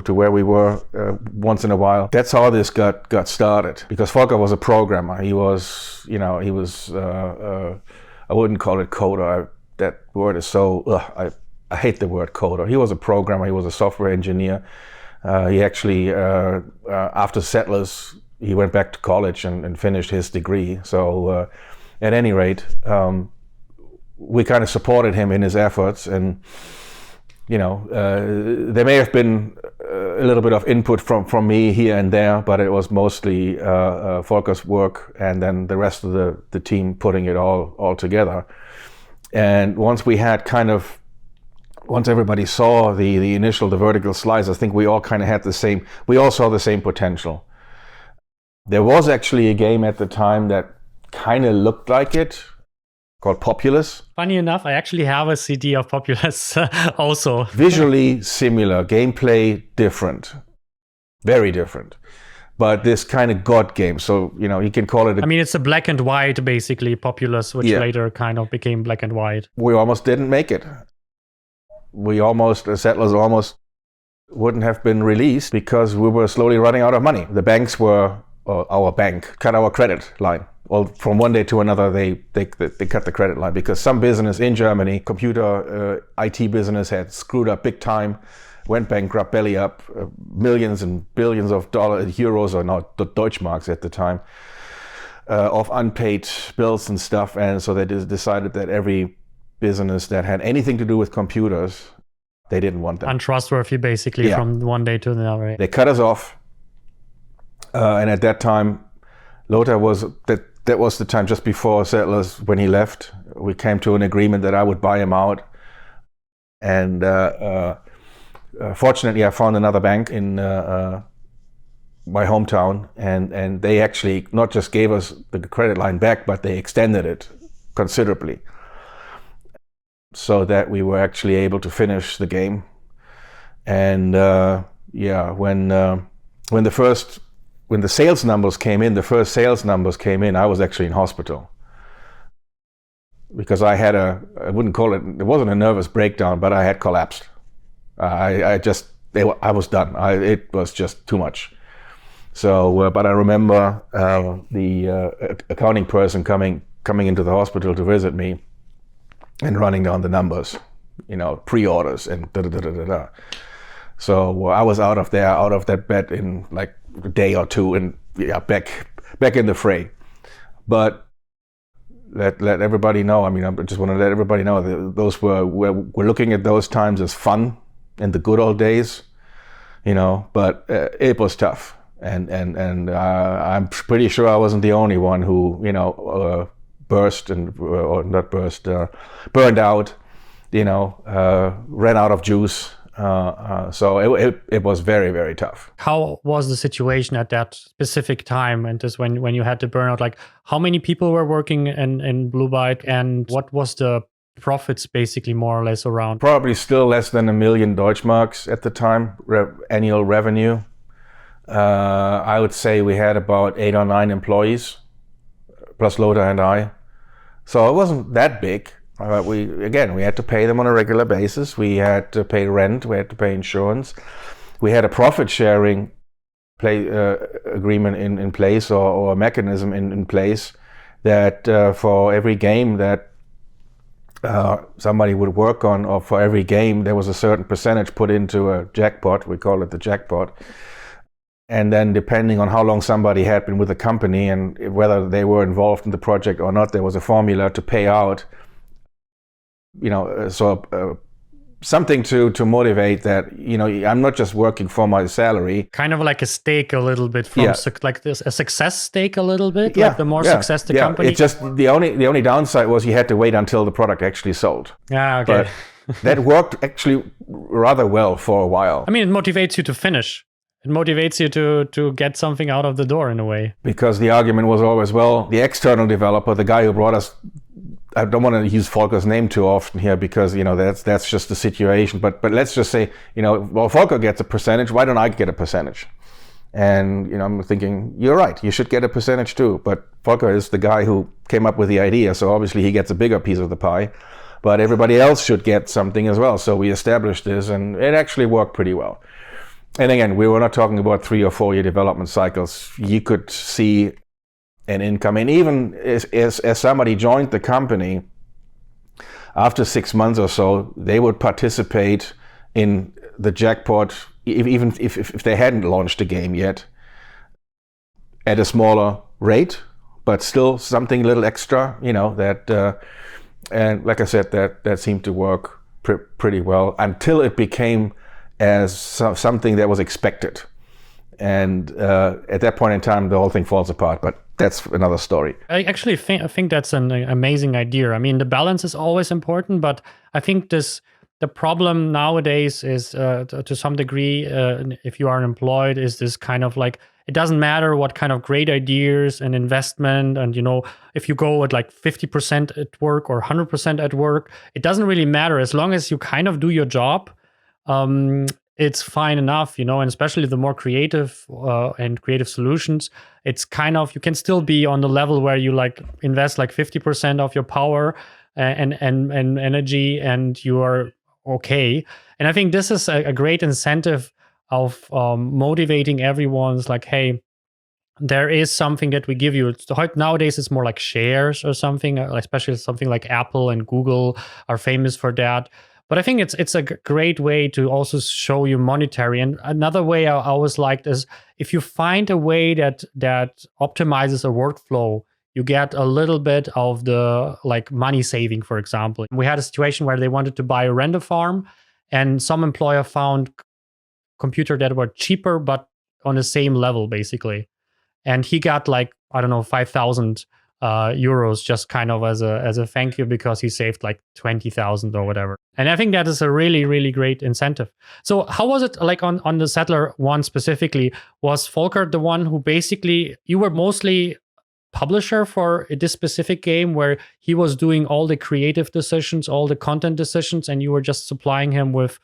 [SPEAKER 1] where we were once in a while. That's how this got started. Because Volker was a programmer. He was, I wouldn't call it coder. That word is so. I hate the word coder. He was a programmer. He was a software engineer. He actually, after Settlers, he went back to college and finished his degree. So. At any rate, we kind of supported him in his efforts, and there may have been a little bit of input from me here and there, but it was mostly Volker's work, and then the rest of the team putting it all together. And once everybody saw the vertical slice, I think we all kind of had we all saw the same potential. There was actually a game at the time that kind of looked like it, called Populous.
[SPEAKER 2] Funny enough, I actually have a CD of Populous also.
[SPEAKER 1] Visually similar, gameplay different, very different. But this kind of god game, so you can call it.
[SPEAKER 2] It's a black and white, basically, Populous, which later kind of became black and white.
[SPEAKER 1] We almost didn't make it. Settlers almost wouldn't have been released because we were slowly running out of money. The banks our bank cut our credit line. Well, from one day to another, they cut the credit line because some business in Germany, computer IT business, had screwed up big time, went bankrupt, belly up, millions and billions of euros, or not Deutschmarks at the time, of unpaid bills and stuff. And so they decided that every business that had anything to do with computers, they didn't want them.
[SPEAKER 2] Untrustworthy, basically, from one day to another. Right?
[SPEAKER 1] They cut us off. And at that time, Lothar that was the time just before Settlers when he left. We came to an agreement that I would buy him out. And fortunately, I found another bank in my hometown, and they actually not just gave us the credit line back, but they extended it considerably, so that we were actually able to finish the game. And when the sales numbers came in, I was actually in hospital because I had I wouldn't call it wasn't a nervous breakdown, but I had collapsed. I was done. It was just too much. So, but I remember the accounting person coming into the hospital to visit me and running down the numbers, pre-orders and da-da-da-da-da. So I was out of that bed in like a day or two, and back in the fray. But let everybody know. I just want to let everybody know that we're looking at those times as fun in the good old days, But it was tough, and I'm pretty sure I wasn't the only one who burned out, ran out of juice. So it was very, very tough.
[SPEAKER 2] How was the situation at that specific time? And this when you had to burn out, like how many people were working in Blue Byte, and what was the profits basically more or less around?
[SPEAKER 1] Probably still less than 1 million Deutschmarks at the time, annual revenue. I would say we had about 8 or 9 employees, plus Lothar and I. So it wasn't that big. We had to pay them on a regular basis. We had to pay rent. We had to pay insurance. We had a profit sharing agreement in place, or a mechanism in place that for every game that somebody would work on, or for every game, there was a certain percentage put into a jackpot. We call it the jackpot. And then depending on how long somebody had been with the company and whether they were involved in the project or not, there was a formula to pay out, something to motivate that, you know, I'm not just working for my salary.
[SPEAKER 2] Kind of like a stake a little bit from like this, a success stake a little bit. Like the more success the company.
[SPEAKER 1] It's just the only downside was you had to wait until the product actually sold.
[SPEAKER 2] Yeah, okay.
[SPEAKER 1] But that worked actually rather well for a while.
[SPEAKER 2] I mean, it motivates you to finish. It motivates you to get something out of the door in a way.
[SPEAKER 1] Because the argument was always, well, the external developer, the guy who brought us, I don't want to use Volker's name too often here because, you know, that's just the situation. But let's just say, you know, well, Volker gets a percentage. Why don't I get a percentage? And, you know, I'm thinking, you're right. You should get a percentage too. But Volker is the guy who came up with the idea. So obviously he gets a bigger piece of the pie. But everybody else should get something as well. So we established this and it actually worked pretty well. And again, we were not talking about 3 or 4 year development cycles. You could see an income. And even as somebody joined the company, after 6 months or so, they would participate in the jackpot, even if they hadn't launched the game yet, at a smaller rate, but still something a little extra, you know, that, and like I said, that seemed to work pretty well until it became as something that was expected. And at that point in time, the whole thing falls apart. But that's another story.
[SPEAKER 2] I actually think that's an amazing idea. I mean, the balance is always important, but I think the problem nowadays is, to some degree, if you are employed, is this kind of like, it doesn't matter what kind of great ideas and investment, and, you know, if you go at like 50% at work or 100% at work, it doesn't really matter as long as you kind of do your job. It's fine enough, you know, and especially the more creative and creative solutions, it's kind of, you can still be on the level where you like invest like 50% of your power and energy, and you are okay. And I think this is a great incentive of motivating everyone. It's like, hey, there is something that we give you. Nowadays, it's more like shares or something, especially something like Apple and Google are famous for that. But I think it's a great way to also show you monetary. And another way I always liked is if you find a way that optimizes a workflow, you get a little bit of the like money saving, for example. We had a situation where they wanted to buy a render farm, and some employer found computer that were cheaper but on the same level basically. And he got like, I don't know, 5,000 euros just kind of as a thank you because he saved like 20,000 or whatever. And I think that is a really, really great incentive. So how was it like on the Siedler one specifically? Was Volker the one who basically, you were mostly publisher for this specific game where he was doing all the creative decisions, all the content decisions, and you were just supplying him with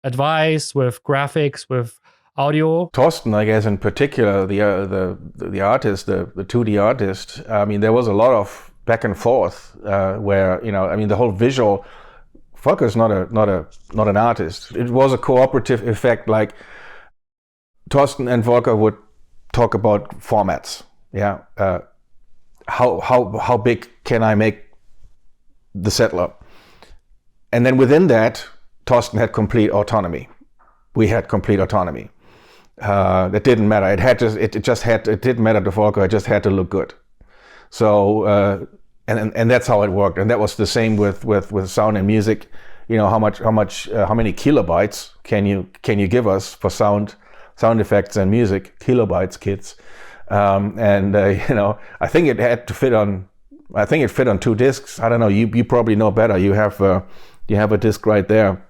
[SPEAKER 2] advice, with graphics, with audio?
[SPEAKER 1] Thorsten, I guess in particular, the artist, the 2D artist. I mean, there was a lot of back and forth where, you know, I mean, the whole visual. Volker's not an artist. It was a cooperative effect. Like Thorsten and Volker would talk about formats. Yeah, how big can I make the Siedler? And then within that, Thorsten had complete autonomy. We had complete autonomy. That didn't matter. It didn't matter to Volker. It just had to look good. So and that's how it worked. And that was the same with sound and music. You know, how many kilobytes can you give us for sound effects and music? Kilobytes, kids. You know, I think it had to fit on. I think it fit on 2 discs. I don't know. You probably know better. You have a disc right there.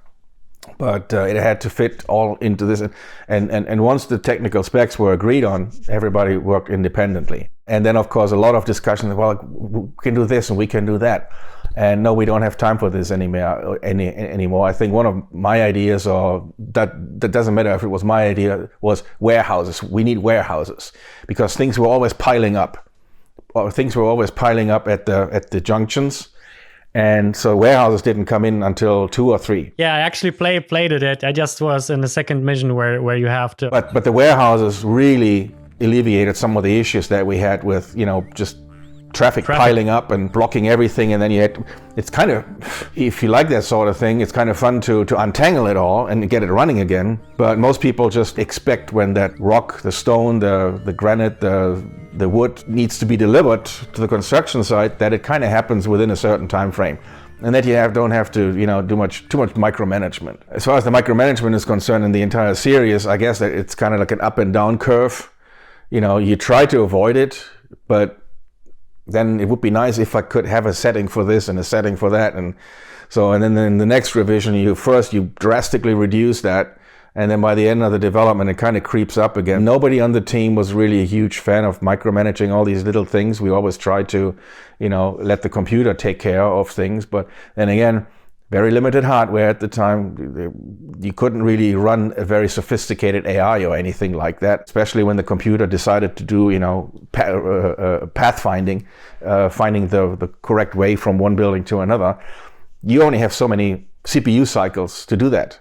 [SPEAKER 1] But it had to fit all into this. And once the technical specs were agreed on, everybody worked independently. And then, of course, a lot of discussion, well, we can do this and we can do that. And no, we don't have time for this anymore. I think one of my ideas, or that doesn't matter if it was my idea, was warehouses. We need warehouses because things were always piling up. At the junctions. And so warehouses didn't come in until 2 or 3.
[SPEAKER 2] Yeah, I actually played it. I just was in the second mission where you have to.
[SPEAKER 1] But the warehouses really alleviated some of the issues that we had with, you know, just traffic piling up and blocking everything. And then it's kind of, if you like that sort of thing, it's kind of fun to untangle it all and get it running again. But most people just expect when that rock, the stone, the granite, the wood needs to be delivered to the construction site, that it kind of happens within a certain time frame. and that you don't have to, do too much micromanagement. As far as the micromanagement is concerned in the entire series, I guess that it's kind of like an up and down curve. You try to avoid it, but then it would be nice if I could have a setting for this and a setting for that, and then in the next revision, you drastically reduce that, and then by the end of the development, it kind of creeps up again. Nobody on the team was really a huge fan of micromanaging all these little things. We always tried to, let the computer take care of things. But then again, very limited hardware at the time. You couldn't really run a very sophisticated AI or anything like that, especially when the computer decided to do, pathfinding, finding the correct way from one building to another. You only have so many CPU cycles to do that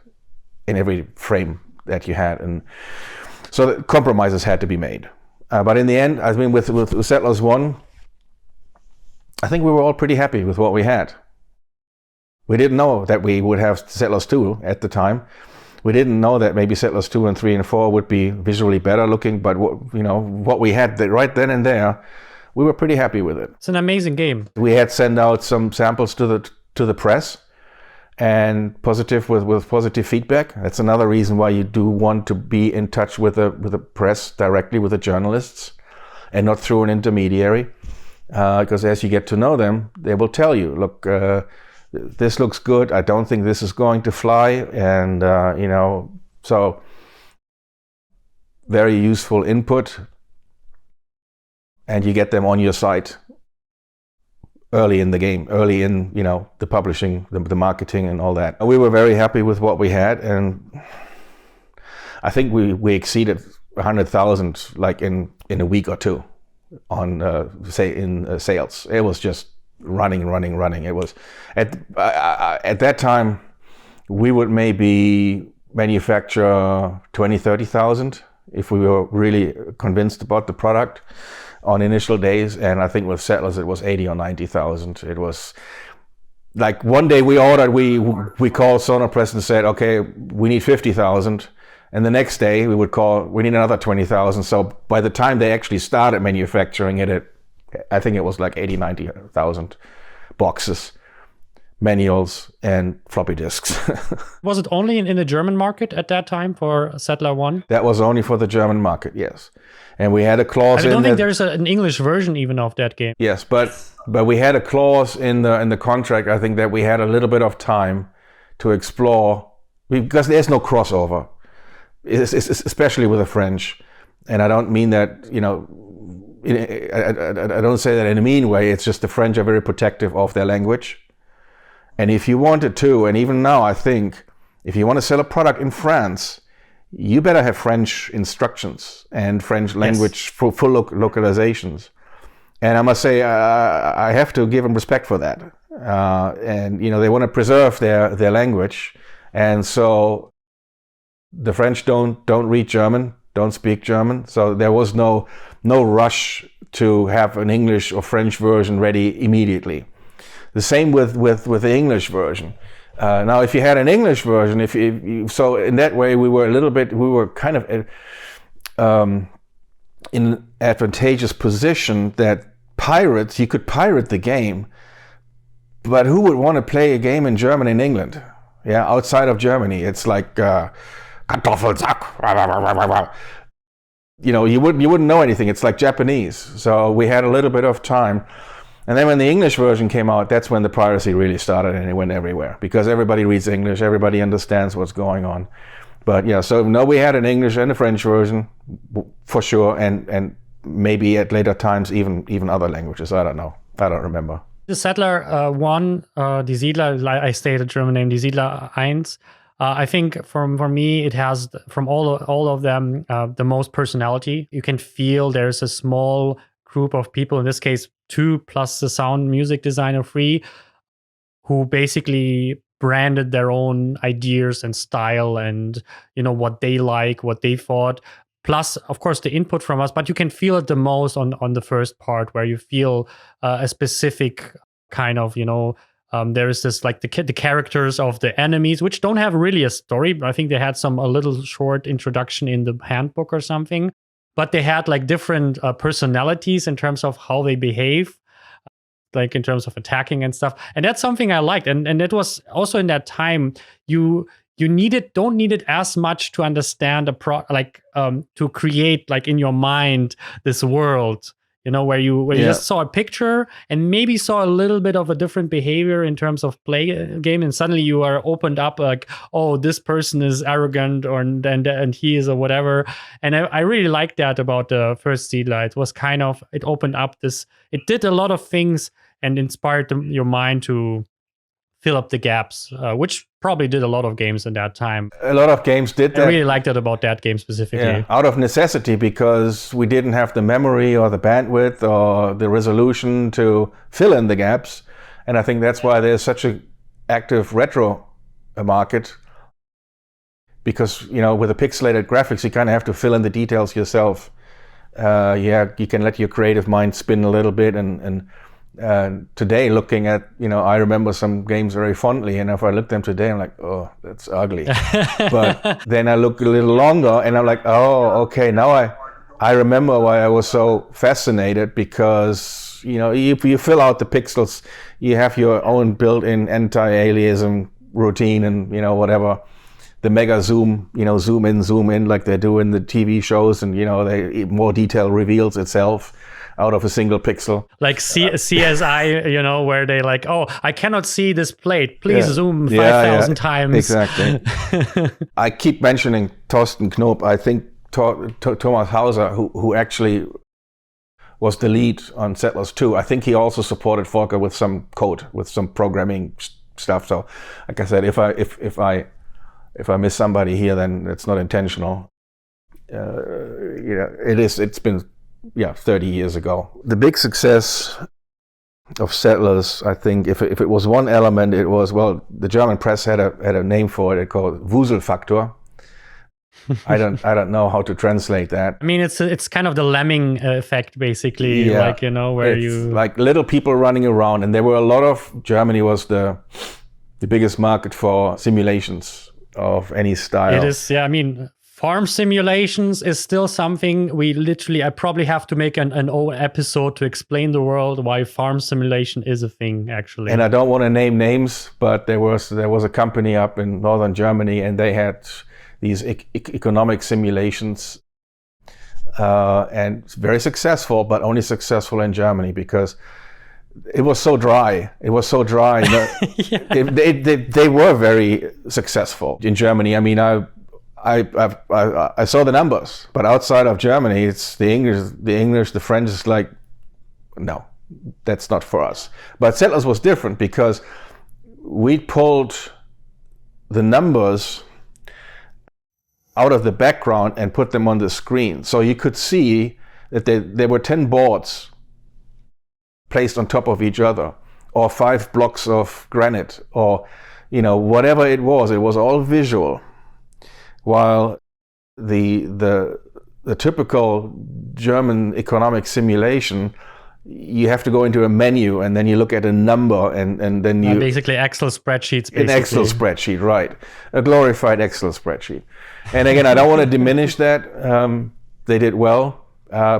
[SPEAKER 1] in every frame that you had, and so the compromises had to be made. But in the end, I mean, with Settlers 1, I think we were all pretty happy with what we had. We didn't know that we would have Settlers 2 at the time. We didn't know that maybe Settlers 2 and 3 and 4 would be visually better looking, but what we had right then and there, we were pretty happy with it.
[SPEAKER 2] It's an amazing game.
[SPEAKER 1] We had sent out some samples to the press, and with positive feedback. That's another reason why you do want to be in touch with the press directly, with the journalists, and not through an intermediary, because as you get to know them, they will tell you, look, this looks good, I don't think this is going to fly, and so very useful input, and you get them on your site early in the game, early in the publishing, the marketing and all that. We were very happy with what we had, and I think we exceeded 100,000 like in a week or two on sales. It was just running. It was at that time we would maybe manufacture 20,000-30,000 if we were really convinced about the product on initial days, and I think with Settlers it was 80 or 90,000. It was like one day we called Sonopress and said, okay, we need 50,000, and the next day we need another 20,000. So by the time they actually started manufacturing it, I think it was like 80,000-90,000 boxes, manuals, and floppy disks.
[SPEAKER 2] Was it only in the German market at that time for Settler 1?
[SPEAKER 1] That was only for the German market, yes. And we had a clause
[SPEAKER 2] I don't think there's an English version even of that game.
[SPEAKER 1] Yes, but we had a clause in the contract, I think, that we had a little bit of time to explore, because there's no crossover, it's especially with the French. And I don't mean that, I don't say that in a mean way. It's just the French are very protective of their language. And if you wanted to, and even now I think, if you want to sell a product in France, you better have French instructions and French language for full localizations. And I must say, I have to give them respect for that. And they want to preserve their language, and so the French don't read German, don't speak German. So there was no rush to have an English or French version ready immediately. The same with the English version. Now, if you had an English version, so in that way we were kind of in an advantageous position that you could pirate the game, but who would want to play a game in German in England? Yeah, outside of Germany, it's like Kartoffelsack. You wouldn't know anything. It's like Japanese. So we had a little bit of time. And then when the English version came out, that's when the piracy really started, and it went everywhere, because everybody reads English, everybody understands what's going on. But yeah, so no, we had an English and a French version for sure, and maybe at later times even other languages. I don't know. I don't remember.
[SPEAKER 2] The Settler 1, Die Siedler, I stated German name, Die Siedler 1. I think for me, it has, from all of them, the most personality. You can feel there's a small group of people, in this case 2 plus the sound music designer 3, who basically branded their own ideas and style and what they like, what they thought, plus of course the input from us. But you can feel it the most on the first part, where you feel a specific kind of there is this like the characters of the enemies, which don't have really a story, but I think they had a little short introduction in the handbook or something. But they had like different personalities in terms of how they behave. like in terms of attacking and stuff. And that's something I liked. And it was also in that time you don't need it as much to understand to create like in your mind this world, where you just saw a picture and maybe saw a little bit of a different behavior in terms of play a game, and suddenly you are opened up like, oh, this person is arrogant and he is or whatever. And I really liked that about the first Siedler. It was it opened up this, it did a lot of things and inspired your mind to fill up the gaps, which probably did a lot of games in that time.
[SPEAKER 1] A lot of games did that.
[SPEAKER 2] I really liked it about that game specifically.
[SPEAKER 1] Yeah, out of necessity, because we didn't have the memory or the bandwidth or the resolution to fill in the gaps. And I think that's why there's such an active retro market. Because, with the pixelated graphics, you kind of have to fill in the details yourself. You can let your creative mind spin a little bit and today, looking at, I remember some games very fondly, and if I look at them today, I'm like, oh, that's ugly. But then I look a little longer, and I'm like, oh, okay, now I remember why I was so fascinated, because, if you fill out the pixels, you have your own built-in anti-aliasing routine and, whatever. The mega zoom, zoom in like they do in the TV shows, and, more detail reveals itself out of a single pixel.
[SPEAKER 2] Like CSI, where they like, oh, I cannot see this plate. Please zoom 5,000 times.
[SPEAKER 1] Exactly. I keep mentioning Thorsten Knoop. I think Thomas Hertzler, who actually was the lead on Settlers 2, I think he also supported Volker with some code, with some programming stuff. So, like I said, if I miss somebody here, then it's not intentional. It's been 30 years ago. The big success of Settlers, I think, if it was one element, it was, the German press had a name for it called Wuselfaktor. I don't know how to translate that.
[SPEAKER 2] I mean, it's kind of the lemming effect, basically, where
[SPEAKER 1] it's like little people running around, and there were a lot of, Germany was the biggest market for simulations of any style.
[SPEAKER 2] It is, I mean, farm simulations is still something I probably have to make an whole episode to explain the world why farm simulation is a thing, actually.
[SPEAKER 1] And I don't want to name names, but there was a company up in northern Germany, and they had these economic simulations, and very successful, but only successful in Germany because it was so dry. It was so dry. They were very successful in Germany. I mean, I saw the numbers, but outside of Germany, it's the English, the French is like, no, that's not for us. But Settlers was different because we pulled the numbers out of the background and put them on the screen. So you could see that there were 10 boards placed on top of each other, or 5 blocks of granite, or whatever it was all visual. While the typical German economic simulation, you have to go into a menu and then you look at a number and then you
[SPEAKER 2] basically Excel spreadsheets.
[SPEAKER 1] An Excel spreadsheet, right? A glorified Excel spreadsheet. And again, I don't want to diminish that. They did well.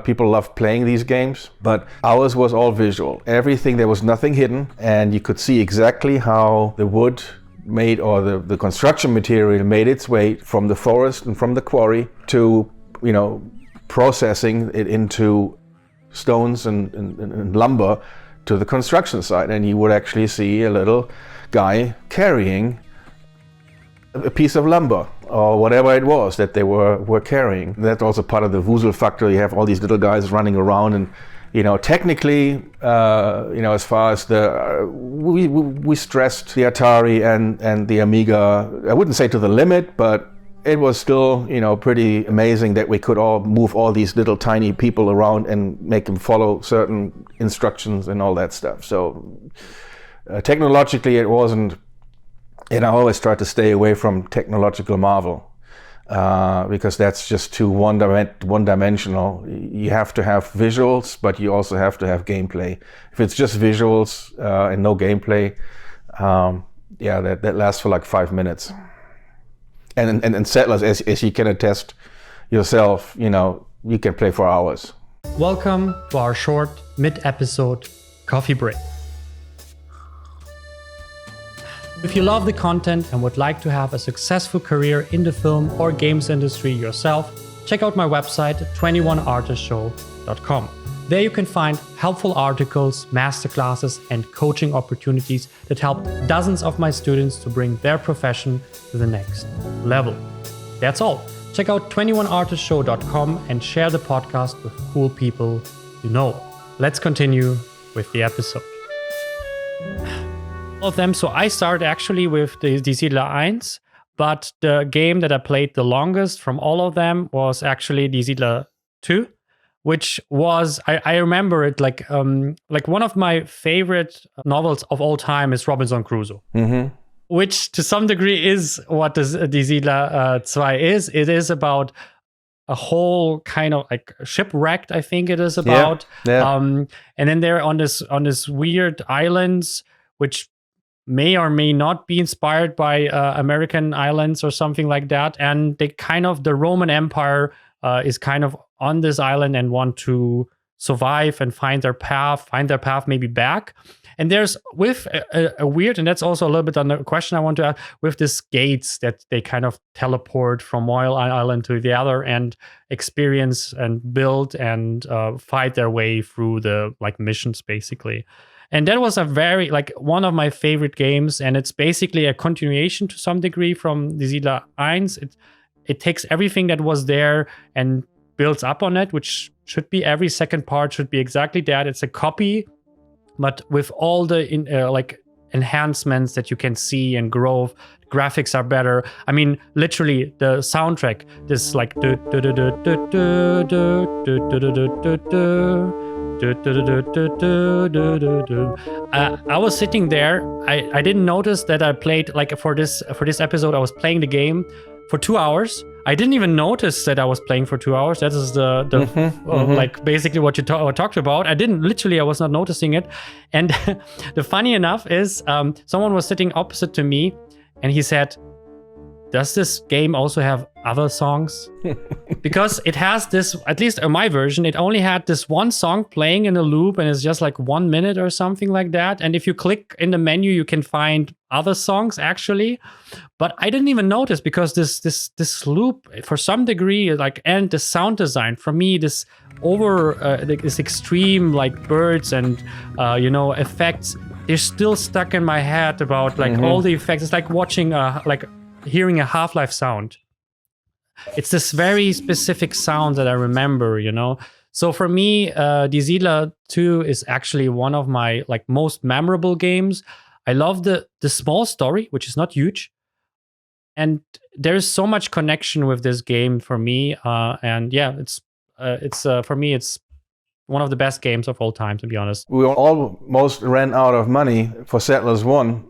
[SPEAKER 1] People loved playing these games, but ours was all visual. Everything, there was nothing hidden, and you could see exactly how the wood made, or the construction material made its way from the forest and from the quarry to, processing it into stones and lumber to the construction site. And you would actually see a little guy carrying a piece of lumber or whatever it was that they were carrying. That's also part of the Wuselfaktor. You have all these little guys running around, and technically, as far as we stressed the Atari and the Amiga, I wouldn't say to the limit, but it was still, pretty amazing that we could all move all these little tiny people around and make them follow certain instructions and all that stuff. So technologically, it wasn't, and I always try to stay away from technological marvel. Because that's just too one-dimensional. You have to have visuals, but you also have to have gameplay. If it's just visuals and no gameplay, that lasts for like 5 minutes. And Settlers, as you can attest yourself, you can play for hours.
[SPEAKER 2] Welcome to our short mid-episode coffee break. If you love the content and would like to have a successful career in the film or games industry yourself, check out my website 21artistshow.com. There you can find helpful articles, masterclasses, and coaching opportunities that help dozens of my students to bring their profession to the next level. That's all. Check out 21artistshow.com and share the podcast with cool people you know. Let's continue with the episode. Of them. So I started actually with the Siedler 1, but the game that I played the longest from all of them was actually the Siedler 2, which was, I remember it like one of my favorite novels of all time is Robinson Crusoe. Mm-hmm. Which to some degree is what the Siedler 2 is. It is about a whole kind of like shipwrecked, I think it is about. Yeah. And then they're on this weird islands, which may or may not be inspired by American islands or something like that. And the Roman Empire is kind of on this island and want to survive and find their path maybe back. And there's with a weird, and that's also a little bit on the question I want to ask, with these gates that they kind of teleport from one island to the other and experience and build and fight their way through the like missions basically. And that was a very like one of my favorite games, and it's basically a continuation to some degree from the Siedler 1. It takes everything that was there and builds up on it, which should be every second part should be exactly that. It's a copy, but with all the enhancements that you can see and growth. Graphics are better. I mean, literally the soundtrack. This like I was sitting there. I didn't notice that I played like for this episode. I was playing the game for 2 hours. I didn't even notice that I was playing for 2 hours. That is like basically what you talked about. I was not noticing it. And the funny enough is someone was sitting opposite to me and he said, does this game also have other songs? Because it has this, at least in my version, it only had this one song playing in a loop and it's just like 1 minute or something like that. And if you click in the menu, you can find other songs actually. But I didn't even notice because this loop, for some degree, like, and the sound design, for me, this extreme like birds and effects, they're still stuck in my head about like all the effects. It's like watching hearing a Half-Life sound. It's this very specific sound that I remember, So for me, the Siedler 2 is actually one of my like most memorable games. I love the small story, which is not huge. And there's so much connection with this game for me. And yeah, it's for me, it's one of the best games of all time, to be honest.
[SPEAKER 1] We almost ran out of money for Settlers 1.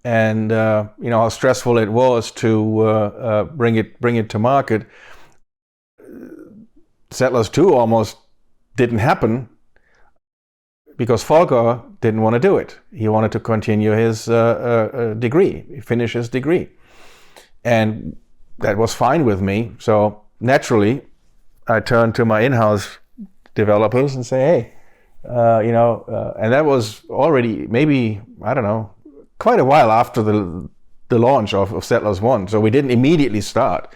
[SPEAKER 1] And how stressful it was to bring it to market. Settlers 2 almost didn't happen because Volker didn't want to do it. He wanted to continue his degree, finish his degree, and that was fine with me. So naturally, I turned to my in-house developers and say, hey, and that was already maybe, I don't know, quite a while after the launch of Settlers 1. So we didn't immediately start.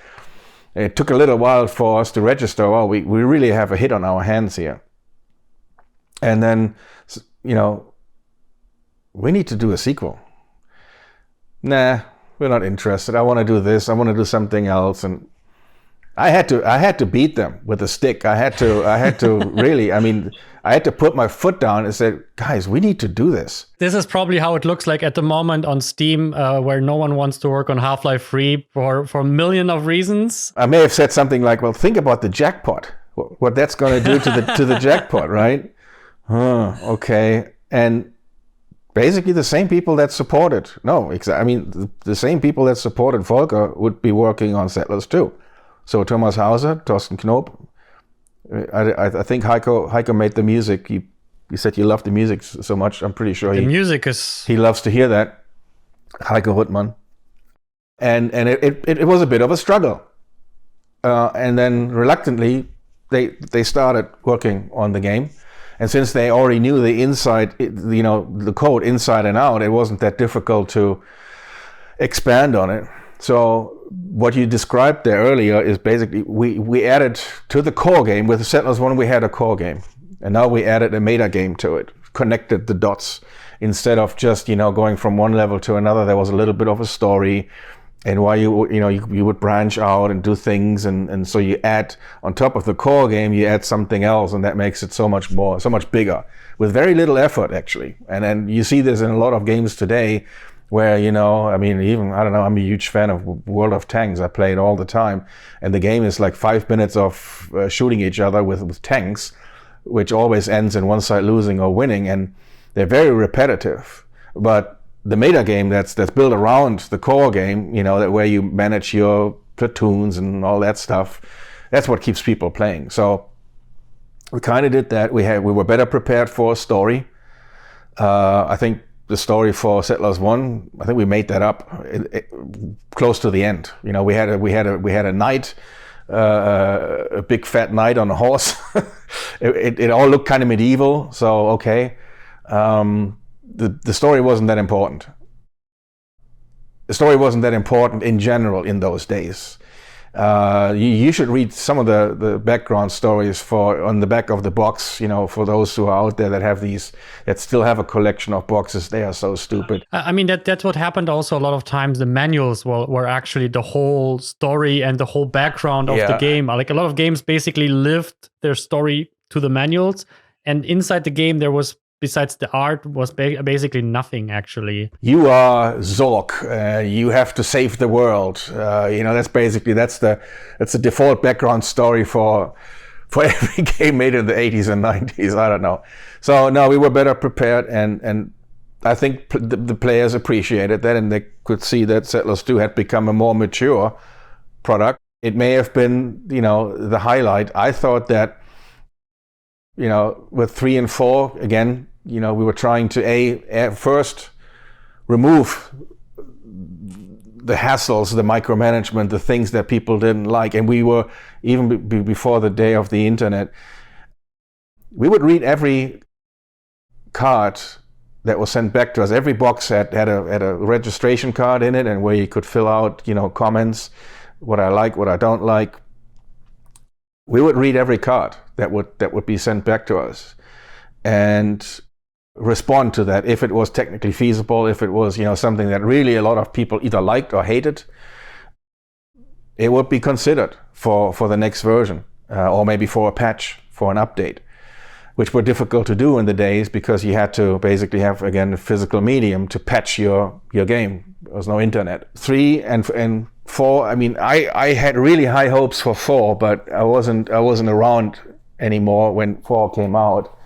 [SPEAKER 1] It took a little while for us to register, well, we really have a hit on our hands here. And then, we need to do a sequel. Nah, we're not interested. I want to do this. I want to do something else. And I had to beat them with a stick. I had to really, I had to put my foot down and say, guys, we need to do this.
[SPEAKER 2] This is probably how it looks like at the moment on Steam, where no one wants to work on Half-Life 3 for a million of reasons.
[SPEAKER 1] I may have said something like, well, think about the jackpot, what that's going to do to the jackpot, right? Okay. And basically the same people that supported, the same people that supported Volker would be working on Settlers 2. So Thomas Hertzler, Thorsten Knoop, I think Heiko made the music. You said you love the music so much. I'm pretty sure he loves to hear that. Heiko Ruttmann. And it was a bit of a struggle. And then reluctantly, they started working on the game. And since they already knew the code inside and out, it wasn't that difficult to expand on it. So what you described there earlier is basically we added to the core game. With Settlers 1, we had a core game, and now we added a meta game to it, connected the dots. Instead of just, going from one level to another, there was a little bit of a story, and why you would branch out and do things, and so you add on top of the core game, you add something else, and that makes it so much bigger with very little effort, actually. And then you see this in a lot of games today, where I'm a huge fan of World of Tanks. I play it all the time, and the game is like 5 minutes of shooting each other with tanks, which always ends in one side losing or winning, and they're very repetitive. But the meta game that's built around the core game, that where you manage your platoons and all that stuff, that's what keeps people playing. So we kind of did that. We were better prepared for a story. I think the story for Settlers 1, I think we made that up close to the end. We had a knight, a big fat knight on a horse. It all looked kind of medieval. So okay. The story wasn't that important. The story wasn't that important in general in those days. You should read some of the background stories on the back of the box, for those who are out there that still have a collection of boxes. They are so stupid.
[SPEAKER 2] I mean, that's what happened also a lot of times. The manuals were actually the whole story and the whole background of the game. Like a lot of games basically lived their story to the manuals, and inside the game there was, besides the art, was basically nothing, actually. You
[SPEAKER 1] are Zork. You have to save the world. That's the default background story for every game made in the 80s and 90s. I don't know. So no, we were better prepared, and I think the players appreciated that, and they could see that Settlers 2 had become a more mature product. It may have been, the highlight. I thought that, with 3 and 4, again, we were trying to first remove the hassles, the micromanagement, the things that people didn't like. And we were, even before the day of the internet, we would read every card that was sent back to us. Every box had a registration card in it, and where you could fill out, comments, what I like, what I don't like. We would read every card that would be sent back to us, and respond to that if it was technically feasible, if it was something that really a lot of people either liked or hated. It would be considered for the next version, or maybe for a patch, for an update, which were difficult to do in the days because you had to basically have, again, a physical medium to patch your game. There was no internet. 3 and 4, I had really high hopes for 4, but I wasn't around anymore when 4 came out.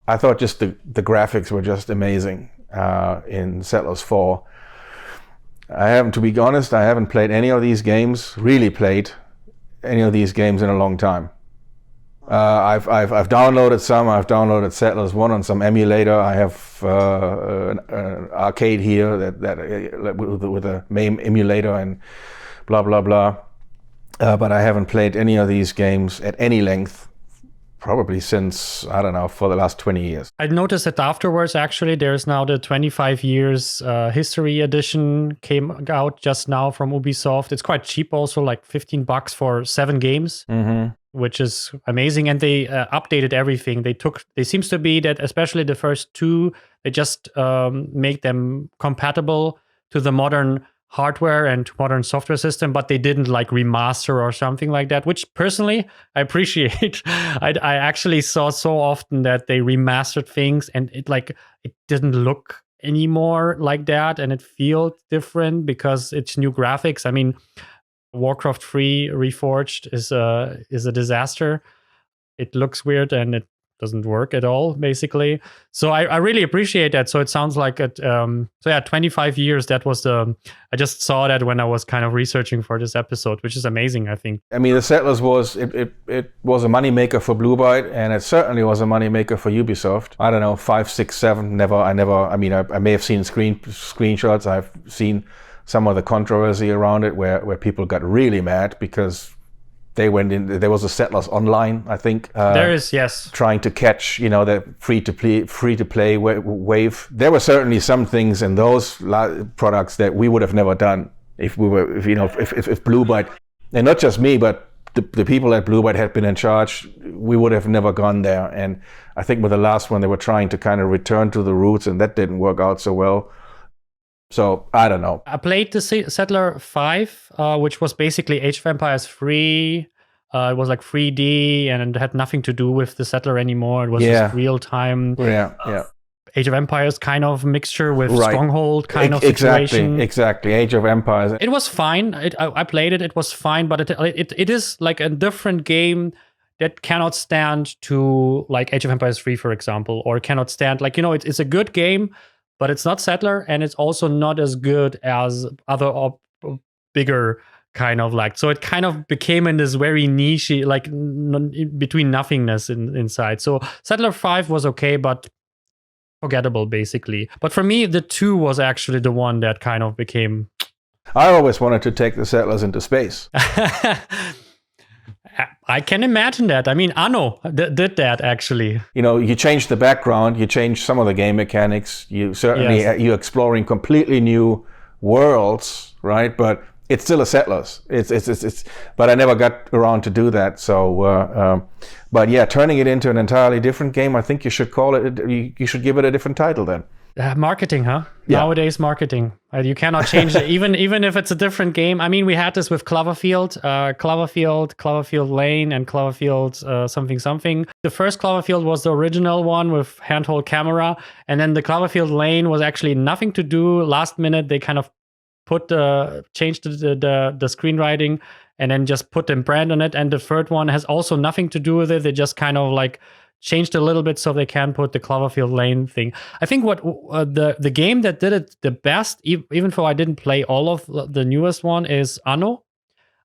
[SPEAKER 1] I thought just the graphics were just amazing in Settlers 4. To be honest, I haven't played any of these games, really played any of these games in a long time. I've downloaded some. I've downloaded Settlers 1 on some emulator. I have an arcade here that with a MAME emulator and blah blah blah. But I haven't played any of these games at any length, probably since, I don't know, for the last 20 years.
[SPEAKER 2] I noticed that afterwards, actually, there's now the 25 years history edition came out just now from Ubisoft. It's quite cheap also, like $15 for 7 games, which is amazing. And they updated everything. They seems to be that, especially the first 2, they just make them compatible to the modern hardware and modern software system, but they didn't like remaster or something like that, which personally I appreciate. I actually saw so often that they remastered things and it didn't look anymore like that, and it feels different because it's new graphics. I mean, Warcraft 3 Reforged is a disaster. It looks weird and it doesn't work at all, basically. So I really appreciate that. So it sounds like 25 years. That was I just saw that when I was kind of researching for this episode, which is amazing, I think.
[SPEAKER 1] I mean, the Settlers was a moneymaker for Blue Byte, and it certainly was a moneymaker for Ubisoft. I don't know, 5, 6, 7. I may have seen screenshots. I've seen some of the controversy around it where people got really mad because they went in. There was a Settlers Online, I think.
[SPEAKER 2] There is, yes.
[SPEAKER 1] Trying to catch, the free to play wave. There were certainly some things in those products that we would have never done if Blue Byte, and not just me, but the people at Blue Byte had been in charge. We would have never gone there. And I think with the last one, they were trying to kind of return to the roots, and that didn't work out so well. So, I don't know.
[SPEAKER 2] I played the Settler 5, which was basically Age of Empires 3. It was like 3D, and it had nothing to do with the Settler anymore. It was just real-time Age of Empires kind of mixture with Stronghold kind of situation.
[SPEAKER 1] Exactly. Age of Empires.
[SPEAKER 2] It was fine. I played it. It was fine, but it is like a different game that cannot stand to like Age of Empires 3, for example, or cannot stand like, it's a good game, but it's not Settler, and it's also not as good as other bigger kind of like. So it kind of became in this very niche, like between nothingness inside. So Settler 5 was okay, but forgettable basically. But for me, the 2 was actually the one that kind of became.
[SPEAKER 1] I always wanted to take the Settlers into space.
[SPEAKER 2] I can imagine that. I mean, Anno did that actually.
[SPEAKER 1] You change the background, you change some of the game mechanics. You certainly you're exploring completely new worlds, right? But it's still a Settlers. It's. But I never got around to do that. So, but yeah, turning it into an entirely different game. I think you should call it. You should give it a different title then.
[SPEAKER 2] Marketing, huh? Yeah. Nowadays, marketing. You cannot change it, even if it's a different game. I mean, we had this with Cloverfield Lane, and Cloverfield something. The first Cloverfield was the original one with handheld camera, and then the Cloverfield Lane was actually nothing to do. Last minute, they kind of changed the screenwriting, and then just put the brand on it. And the third one has also nothing to do with it. They just kind of like changed a little bit so they can put the Cloverfield Lane thing. I think what the game that did it the best, even though I didn't play all of the newest one, is Anno.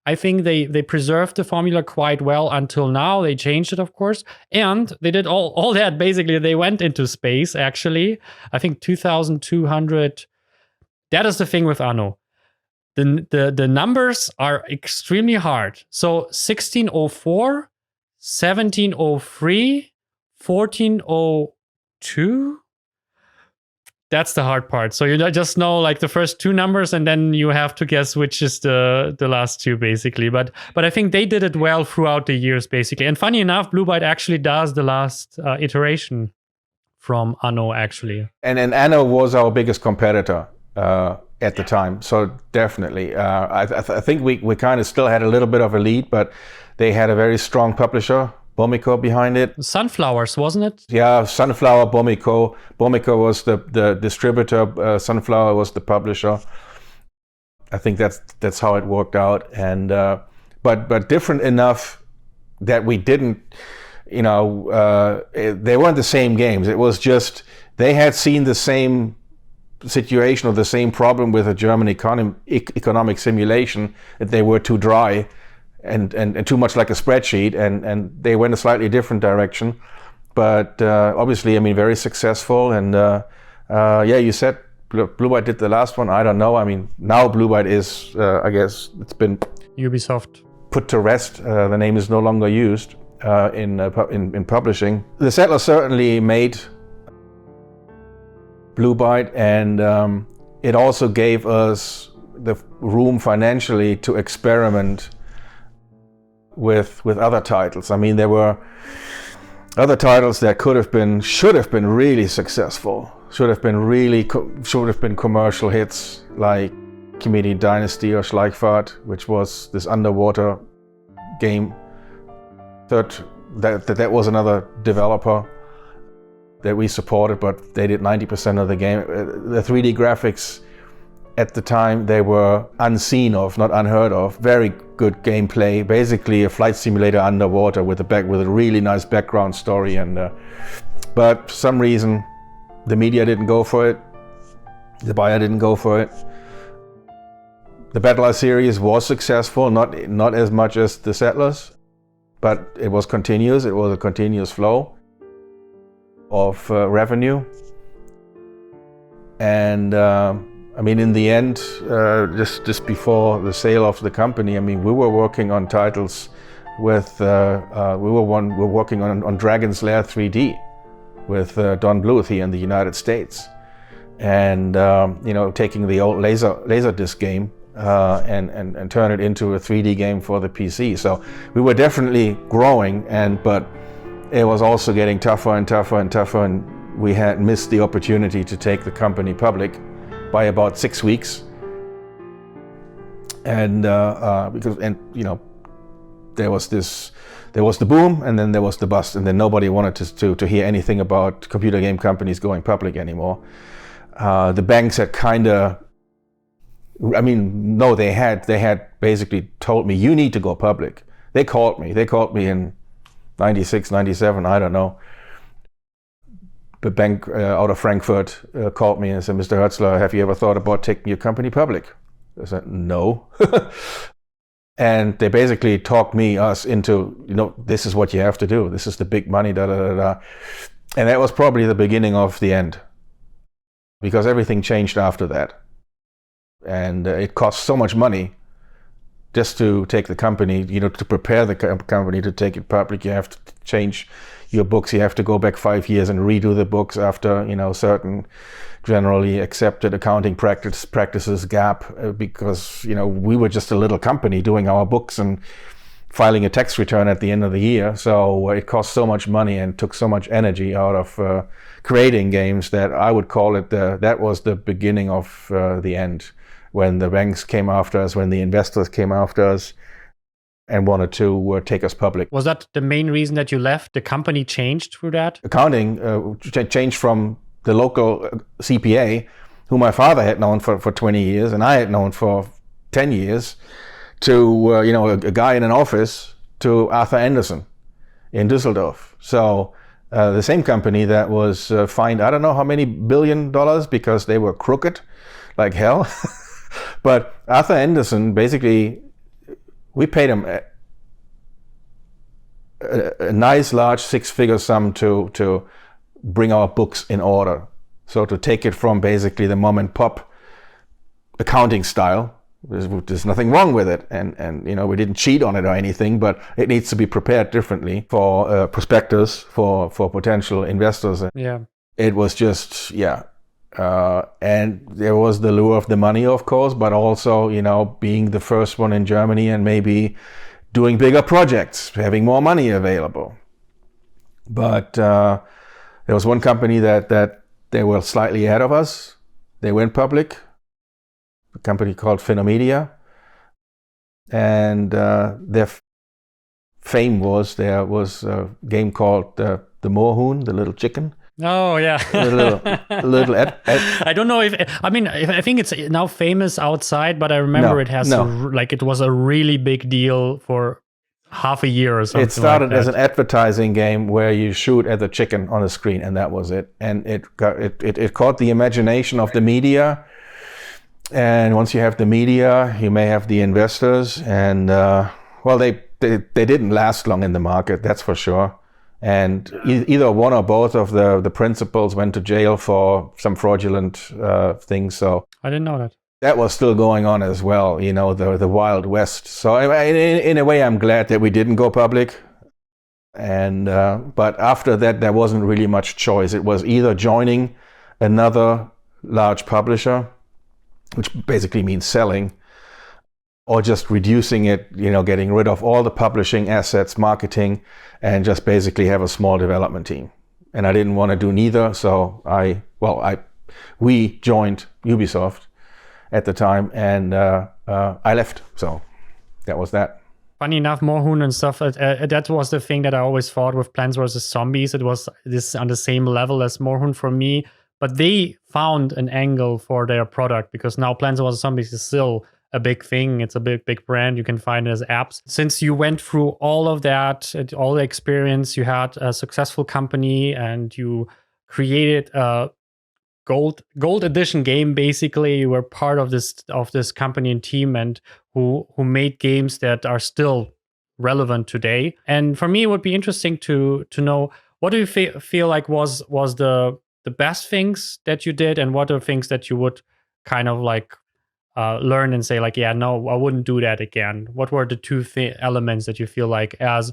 [SPEAKER 2] I think they preserved the formula quite well until now. They changed it, of course, and they did all that. Basically, they went into space. Actually, I think 2,200. That is the thing with Anno. The numbers are extremely hard. So 1604, 1703. 1402. That's the hard part. So you just know like the first two numbers, and then you have to guess which is the last two, basically. But I think they did it well throughout the years, basically. And funny enough, Blue Byte actually does the last iteration from Anno, actually.
[SPEAKER 1] And Anno was our biggest competitor at the time. So definitely, I think we kind of still had a little bit of a lead, but they had a very strong publisher, Bomiko, behind it.
[SPEAKER 2] Sunflowers, wasn't it?
[SPEAKER 1] Yeah, Sunflower, Bomiko. Bomiko was the distributor. Sunflower was the publisher. I think that's how it worked out. And but different enough that we didn't, they weren't the same games. It was just they had seen the same situation or the same problem with a German economic simulation, that they were too dry and too much like a spreadsheet, and they went a slightly different direction. But obviously, I mean, very successful. And you said Blue Byte did the last one. I don't know. I mean, now Blue Byte is, I guess, it's been
[SPEAKER 2] Ubisoft
[SPEAKER 1] put to rest. The name is no longer used in publishing. The Siedler certainly made Blue Byte, and it also gave us the room financially to experiment with other titles. I mean, there were other titles that should have been really successful, should have been commercial hits, like Comedy Dynasty or Schleichfahrt, which was this underwater game. That was another developer that we supported, but they did 90% of the game. The 3D graphics at the time, they were unseen of, not unheard of. Very good gameplay, basically a flight simulator underwater with a really nice background story. And but for some reason, the media didn't go for it. The buyer didn't go for it. The Battler series was successful, not as much as the Settlers, but it was continuous. It was a continuous flow of revenue. And I mean, in the end, just before the sale of the company, I mean, we were working on titles with we were working on Dragon's Lair 3D with Don Bluth here in the United States, and taking the old Laserdisc game and turn it into a 3D game for the PC. So we were definitely growing, but it was also getting tougher and tougher and tougher, and we had missed the opportunity to take the company public by about 6 weeks. And there was the boom, and then there was the bust, and then nobody wanted to hear anything about computer game companies going public anymore. The banks had they had basically told me, you need to go public. They called me in 96, 97, I don't know. The bank out of Frankfurt called me and said, Mr. Hertzler, have you ever thought about taking your company public? I said, no. And they basically talked us into, this is what you have to do. This is the big money, da, da, da, da. And that was probably the beginning of the end, because everything changed after that. And it cost so much money just to take the company, to prepare the company to take it public. You have to change your books. You have to go back 5 years and redo the books after, certain generally accepted accounting practices gap, because, we were just a little company doing our books and filing a tax return at the end of the year. So it cost so much money and took so much energy out of creating games that I would call it that was the beginning of the end, when the banks came after us, when the investors came after us and wanted to take us public.
[SPEAKER 2] Was that the main reason that you left? The company changed through that?
[SPEAKER 1] Accounting changed from the local CPA, who my father had known for 20 years and I had known for 10 years, to a guy in an office, to Arthur Anderson in Düsseldorf. So the same company that was fined, I don't know how many $1 billion, because they were crooked like hell. But Arthur Anderson, basically, we paid him a nice large 6-figure sum to bring our books in order. So to take it from basically the mom and pop accounting style, there's nothing wrong with it, and we didn't cheat on it or anything, but it needs to be prepared differently for prospectors, for potential investors.
[SPEAKER 2] Yeah,
[SPEAKER 1] it was just and there was the lure of the money, of course, but also being the first one in Germany and maybe doing bigger projects, having more money available. But there was one company that they were slightly ahead of us. They went public, a company called Phenomedia, and their fame was, there was a game called the Moorhuhn, the little chicken.
[SPEAKER 2] Oh yeah, I don't know I think it's now famous outside, but I remember it was a really big deal for half a year or something.
[SPEAKER 1] It started as an advertising game where you shoot at the chicken on a screen, and that was it. And it caught the imagination of the media. And once you have the media, you may have the investors, and they didn't last long in the market, that's for sure. And either one or both of the principals went to jail for some fraudulent things. So
[SPEAKER 2] I didn't know that.
[SPEAKER 1] That was still going on as well, the Wild West. So in a way, I'm glad that we didn't go public. And but after that, there wasn't really much choice. It was either joining another large publisher, which basically means selling, or just reducing it, getting rid of all the publishing assets, marketing, and just basically have a small development team. And I didn't want to do neither, so we joined Ubisoft at the time, and I left. So that was that.
[SPEAKER 2] Funny enough, Moorhuhn and stuff, that was the thing that I always thought with Plants vs. Zombies. It was this on the same level as Moorhuhn for me, but they found an angle for their product, because now Plants vs. Zombies is still a big thing. It's a big brand. You can find it as apps. Since you went through all of that, all the experience, you had a successful company and you created a gold edition game. Basically, you were part of this company and team, and who made games that are still relevant today. And for me, it would be interesting to know, what do you feel like was the best things that you did, and what are things that you would kind of like learn and say like, yeah, no, I wouldn't do that again? What were the two elements that you feel like as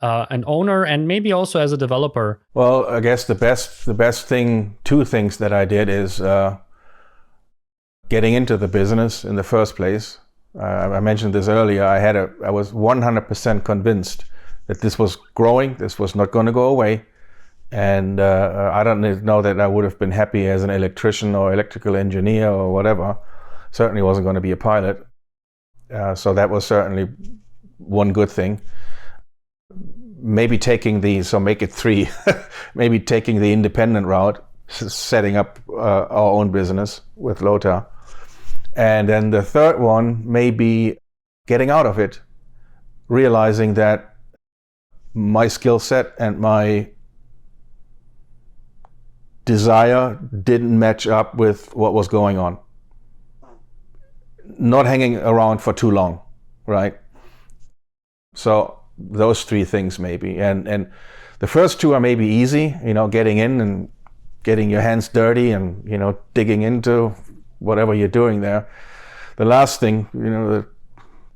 [SPEAKER 2] an owner and maybe also as a developer?
[SPEAKER 1] Well, I guess the best thing, two things that I did is getting into the business in the first place. I mentioned this earlier. I was 100% convinced that this was growing. This was not going to go away. And I don't know that I would have been happy as an electrician or electrical engineer or whatever. Certainly wasn't going to be a pilot. So that was certainly one good thing. Maybe make it three, maybe taking the independent route, setting up our own business with Lothar. And then the third one may be getting out of it, realizing that my skill set and my desire didn't match up with what was going on. Not hanging around for too long, right? So those three things maybe. And the first two are maybe easy, getting in and getting your hands dirty and, digging into whatever you're doing there. The last thing,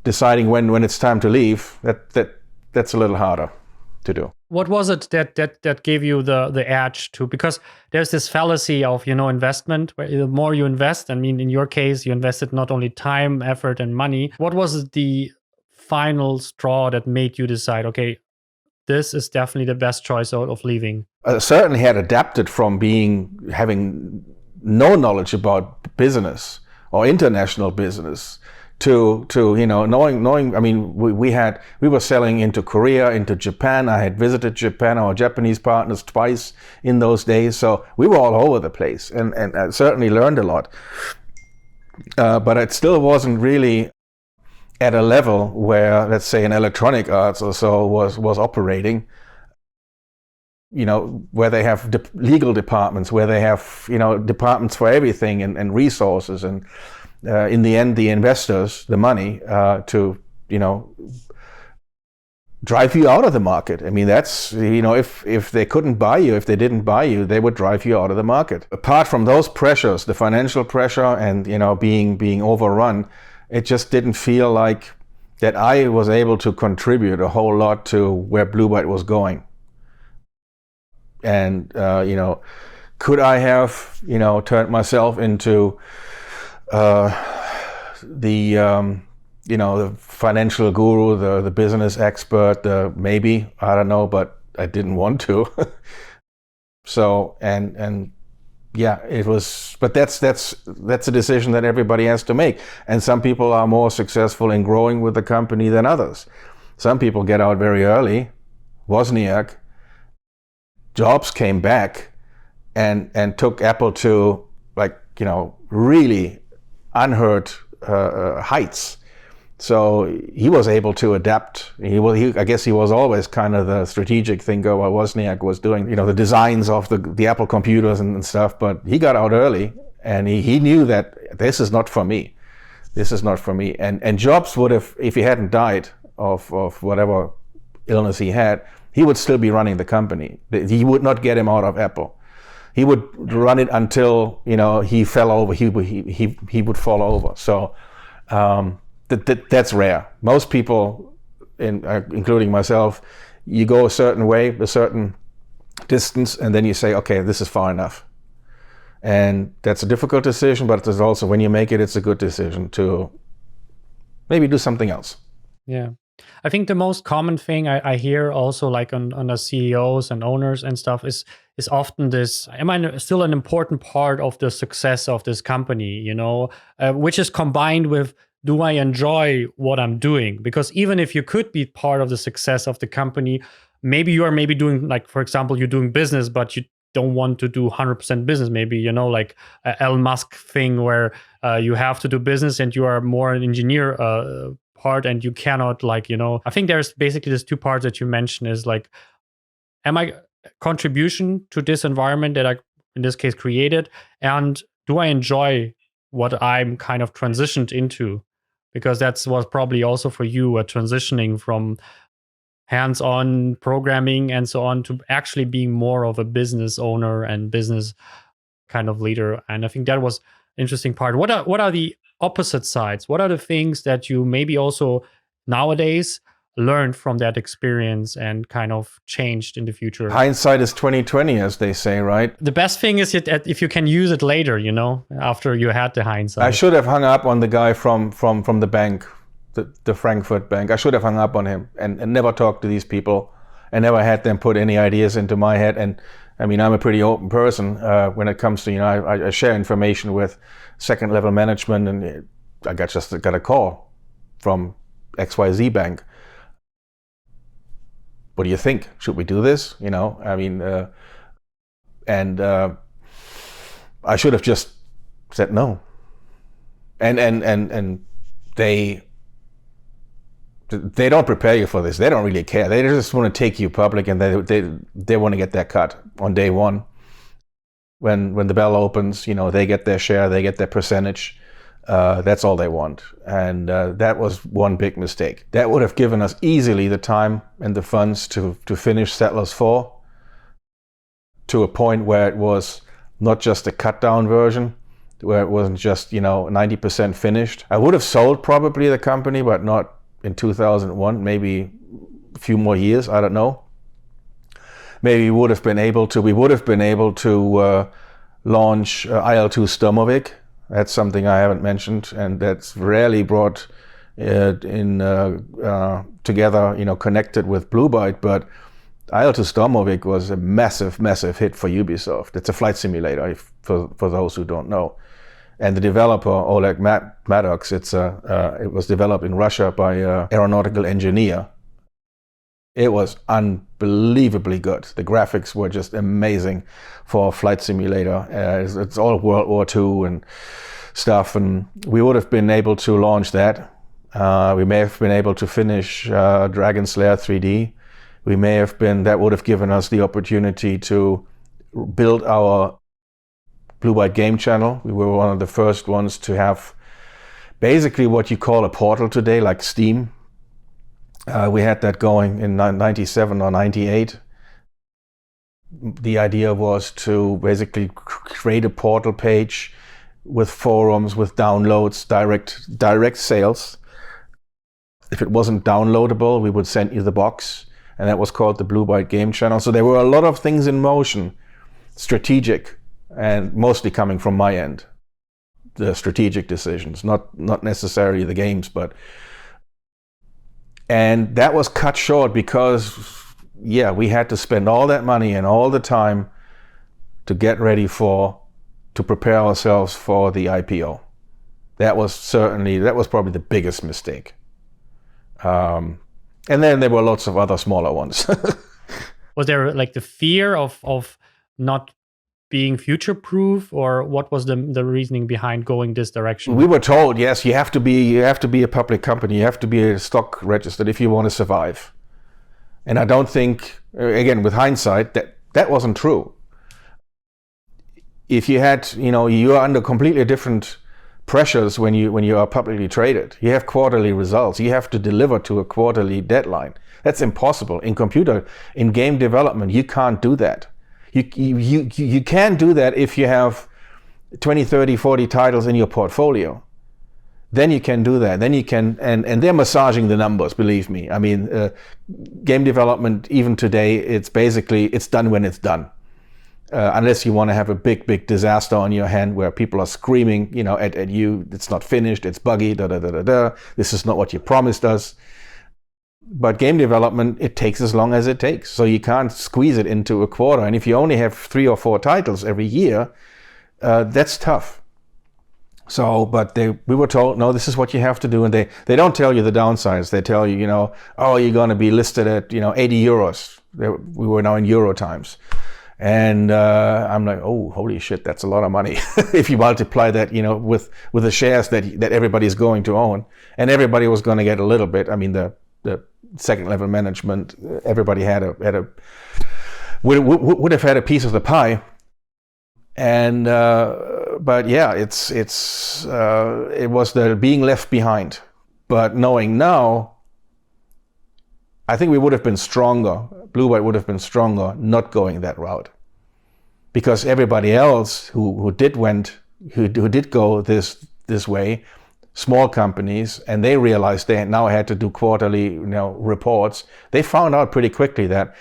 [SPEAKER 1] deciding when it's time to leave, that's a little harder to do.
[SPEAKER 2] What was it that gave you the edge to? Because there's this fallacy of investment, where the more you invest, I mean, in your case, you invested not only time, effort, and money. What was the final straw that made you decide, okay, this is definitely the best choice out of leaving?
[SPEAKER 1] I certainly had adapted from having no knowledge about business or international business to knowing. I mean, we were selling into Korea, into Japan. I had visited Japan, our Japanese partners, twice in those days. So we were all over the place, and I certainly learned a lot. But it still wasn't really at a level where, let's say, an Electronic Arts or so was operating. Where they have legal departments, where they have departments for everything and resources, and in the end, the investors, the money to drive you out of the market. I mean, that's if they couldn't buy you, if they didn't buy you, they would drive you out of the market. Apart from those pressures, the financial pressure and being overrun, it just didn't feel like that I was able to contribute a whole lot to where Blue Byte was going. And could I have turned myself into the financial guru, the business expert? Maybe, I don't know, but I didn't want to. So and yeah, it was. But that's a decision that everybody has to make. And some people are more successful in growing with the company than others. Some people get out very early. Wozniak. Jobs came back and took Apple to really unheard heights. So he was able to adapt. I guess he was always kind of the strategic thinker while Wozniak was doing the designs of the Apple computers and stuff. But he got out early, and he knew that this is not for me. This is not for me. And Jobs would have, if he hadn't died of whatever illness he had, he would still be running the company. He would not get him out of Apple. He would run it until he fell over. He would fall over. So that's rare. Most people, including myself, you go a certain way, a certain distance, and then you say, okay, this is far enough. And that's a difficult decision, but it's also, when you make it, it's a good decision to maybe do something else.
[SPEAKER 2] Yeah. I think the most common thing I hear also, like on the CEOs and owners and stuff, is often this: am I still an important part of the success of this company? Which is combined with, do I enjoy what I'm doing? Because even if you could be part of the success of the company, maybe you are doing, like, for example, you're doing business, but you don't want to do 100% business. Maybe, like a Elon Musk thing where you have to do business and you are more an engineer part, and you cannot, I think there's basically these two parts that you mentioned, is like, am I contribution to this environment that I, in this case, created, and do I enjoy what I'm kind of transitioned into? Because that was probably also for you a transitioning from hands-on programming and so on to actually being more of a business owner and business kind of leader. And I think that was an interesting part. What are the opposite sides? What are the things that you maybe also nowadays learned from that experience and kind of changed in the future?
[SPEAKER 1] Hindsight is 20/20, as they say, right?
[SPEAKER 2] The best thing is if you can use it later, after you had the hindsight.
[SPEAKER 1] I should have hung up on the guy from the bank, the Frankfurt bank. I should have hung up on him and never talked to these people and never had them put any ideas into my head. And I mean, I'm a pretty open person when it comes to, I share information with second level management, and I just got a call from XYZ bank. What do you think? Should we do this? I mean, and I should have just said no. And they don't prepare you for this. They don't really care. They just want to take you public, and they want to get their cut on day one. When the bell opens, they get their share, they get their percentage. That's all they want. And that was one big mistake. That would have given us easily the time and the funds to finish Settlers 4 to a point where it was not just a cut down version, where it wasn't just 90% finished. I would have sold probably the company, but not in 2001, maybe a few more years, I don't know. Maybe we would have been able to launch IL-2 Sturmovik. That's something I haven't mentioned, and that's rarely brought together, connected with Blue Byte. But IL-2 Sturmovik was a massive, massive hit for Ubisoft. It's a flight simulator, for those who don't know. And the developer, Oleg Maddox, it was developed in Russia by an aeronautical engineer. It was unbelievably good. The graphics were just amazing for a flight simulator. It's all World War II and stuff, and we would have been able to launch that. We may have been able to finish Dragon Slayer 3D. That would have given us the opportunity to build our Blue Byte game channel. We were one of the first ones to have basically what you call a portal today, like Steam. We had that going in 97 or 98. The idea was to basically create a portal page with forums, with downloads, direct sales. If it wasn't downloadable, we would send you the box, and that was called the Blue Byte game channel. So there were a lot of things in motion, strategic, and mostly coming from my end. The strategic decisions, not necessarily the games, but... And that was cut short because, we had to spend all that money and all the time to get ready to prepare ourselves for the IPO. That was probably the biggest mistake. And then there were lots of other smaller ones.
[SPEAKER 2] Was there like the fear of not being future-proof, or what was the reasoning behind going this direction?
[SPEAKER 1] We were told, yes, you have to be a public company, you have to be stock registered if you want to survive. And I don't think, again, with hindsight, that wasn't true. If you had, you are under completely different pressures when you are publicly traded. You have quarterly results. You have to deliver to a quarterly deadline. That's impossible. In game development, you can't do that. You can do that if you have 20, 30, 40 titles in your portfolio. Then you can do that. Then you can, and they're massaging the numbers, believe me. I mean, game development, even today, it's done when it's done. Unless you want to have a big disaster on your hand where people are screaming, at you, it's not finished, it's buggy, this is not what you promised us. But game development, it takes as long as it takes. So you can't squeeze it into a quarter. And if you only have 3 or 4 titles every year, that's tough. So, but we were told, no, this is what you have to do. And they don't tell you the downsides. They tell you, you're going to be listed at, 80 euros. We were now in euro times. And I'm like, oh, holy shit, that's a lot of money. If you multiply that, with the shares that everybody's going to own. And everybody was going to get a little bit. I mean, the second level management, everybody would have had a piece of the pie. And but yeah, it was the being left behind. But knowing now, I think we would have been stronger. Blue Byte would have been stronger not going that route, because everybody else who did go this way small companies, and they realized they now had to do quarterly, reports. They found out pretty quickly that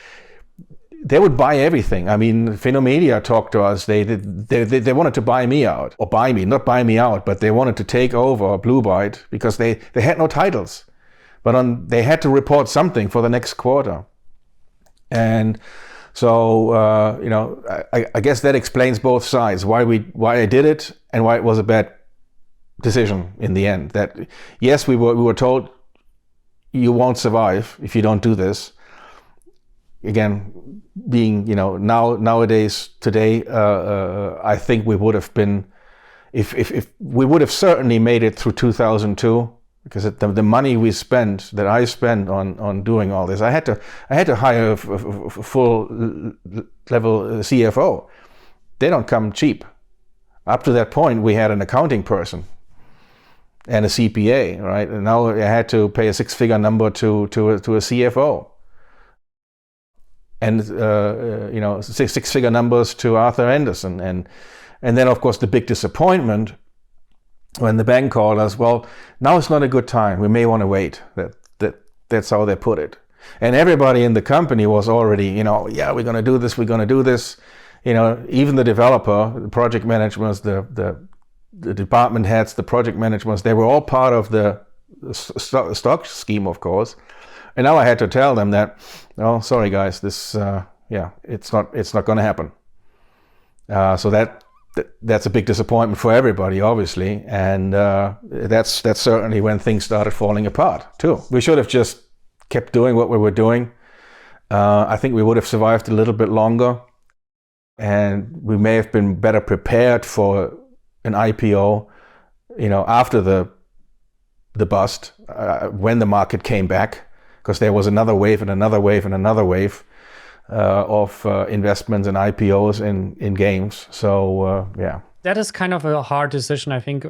[SPEAKER 1] they would buy everything. I mean, Phenomedia talked to us. They wanted to buy me out, or not buy me out, but they wanted to take over Blue Byte because they had no titles, but they had to report something for the next quarter. And so, I guess that explains both sides, why I did it and why it was a bad decision in the end. That yes, we were told you won't survive if you don't do this. Again, being nowadays today, I think we would have been, if we would have certainly made it through 2002, because the money that I spent on doing all this, I had to hire a full level CFO. They don't come cheap. Up to that point, we had an accounting person and a CPA, right? And now I had to pay a six-figure number to a CFO, and six-figure numbers to Arthur Anderson, and then of course the big disappointment when the bank called us. Well, now it's not a good time. We may want to wait. That's how they put it. And everybody in the company was already, yeah, we're going to do this. We're going to do this. Even the developer, the project managers, the department heads, the project managers, they were all part of the stock scheme, of course. And now I had to tell them that, oh, sorry guys, this, it's not going to happen. So that's a big disappointment for everybody, obviously, and that's certainly when things started falling apart too. We should have just kept doing what we were doing. I think we would have survived a little bit longer, and we may have been better prepared for an IPO, after the bust, when the market came back, because there was another wave and another wave and another wave of investments and IPOs in games. So
[SPEAKER 2] that is kind of a hard decision, I think.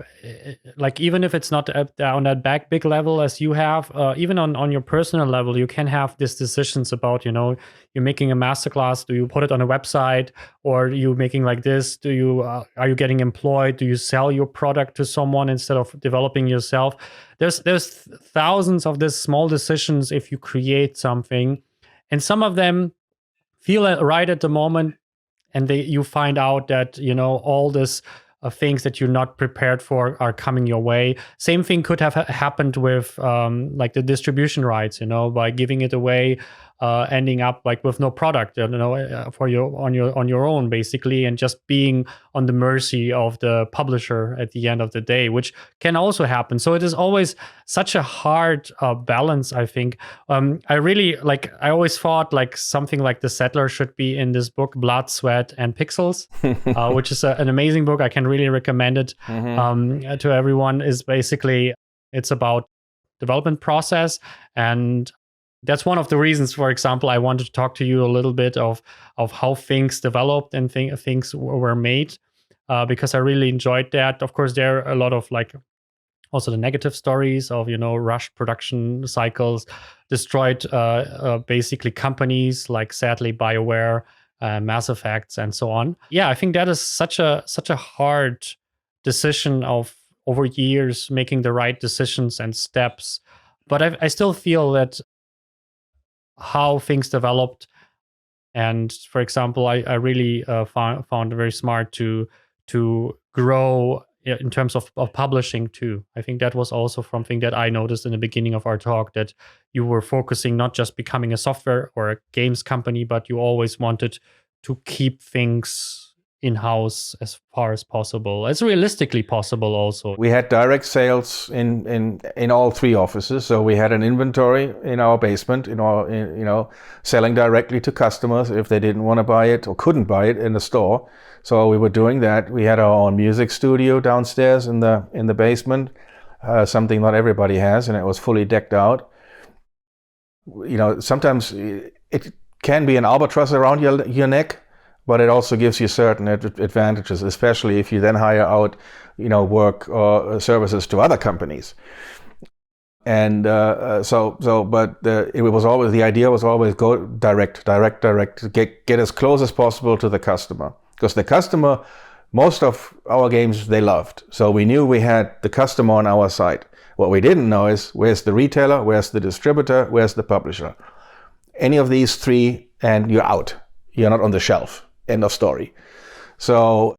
[SPEAKER 2] Like, even if it's not on that big level as you have, even on your personal level, you can have these decisions about, you're making a masterclass. Do you put it on a website, or are you making like this? Are you getting employed? Do you sell your product to someone instead of developing yourself? There's thousands of these small decisions if you create something, and some of them feel right at the moment, and you find out that all this things that you're not prepared for are coming your way. Same thing could have happened with like the distribution rights, by giving it away, ending up like with no product, for on your own basically, and just being on the mercy of the publisher at the end of the day, which can also happen. So it is always such a hard balance, I think. I always thought like something like the Siedler should be in this book, Blood, Sweat, and Pixels, which is an amazing book. I can really recommend it to everyone. Is basically, it's about development process, and that's one of the reasons, for example, I wanted to talk to you a little bit of how things developed and things were made, because I really enjoyed that. Of course, there are a lot of like also the negative stories of, rushed production cycles, destroyed basically companies like, sadly, BioWare, Mass Effects, and so on. Yeah, I think that is such a hard decision of over years making the right decisions and steps. But I still feel that how things developed, and for example, I really found it very smart to grow in terms of publishing too. I think that was also something that I noticed in the beginning of our talk, that you were focusing not just becoming a software or a games company, but you always wanted to keep things in-house as far as possible, as realistically possible also.
[SPEAKER 1] We had direct sales in all three offices. So we had an inventory in our basement, selling directly to customers if they didn't want to buy it or couldn't buy it in the store. So we were doing that. We had our own music studio downstairs in the basement, something not everybody has, and it was fully decked out. Sometimes it can be an albatross around your neck, but it also gives you certain advantages, especially if you then hire out, work or services to other companies. And it was always, the idea was always go direct, get as close as possible to the customer, because the customer most of our games they loved. So we knew we had the customer on our side. What we didn't know is where's the retailer, where's the distributor, where's the publisher. Any of these three and you're out. You're not on the shelf. End of story. So,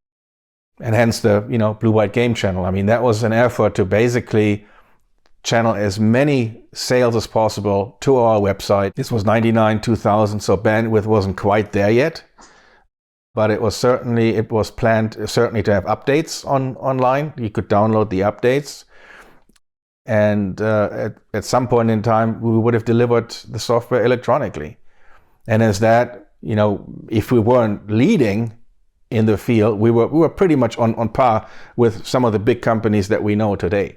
[SPEAKER 1] and hence the, Blue Byte game channel. I mean, that was an effort to basically channel as many sales as possible to our website. This was 99, 2000, so bandwidth wasn't quite there yet. But it was planned certainly to have updates online. You could download the updates. And at some point in time, we would have delivered the software electronically. And as that, if we weren't leading in the field, we were pretty much on par with some of the big companies that we know today.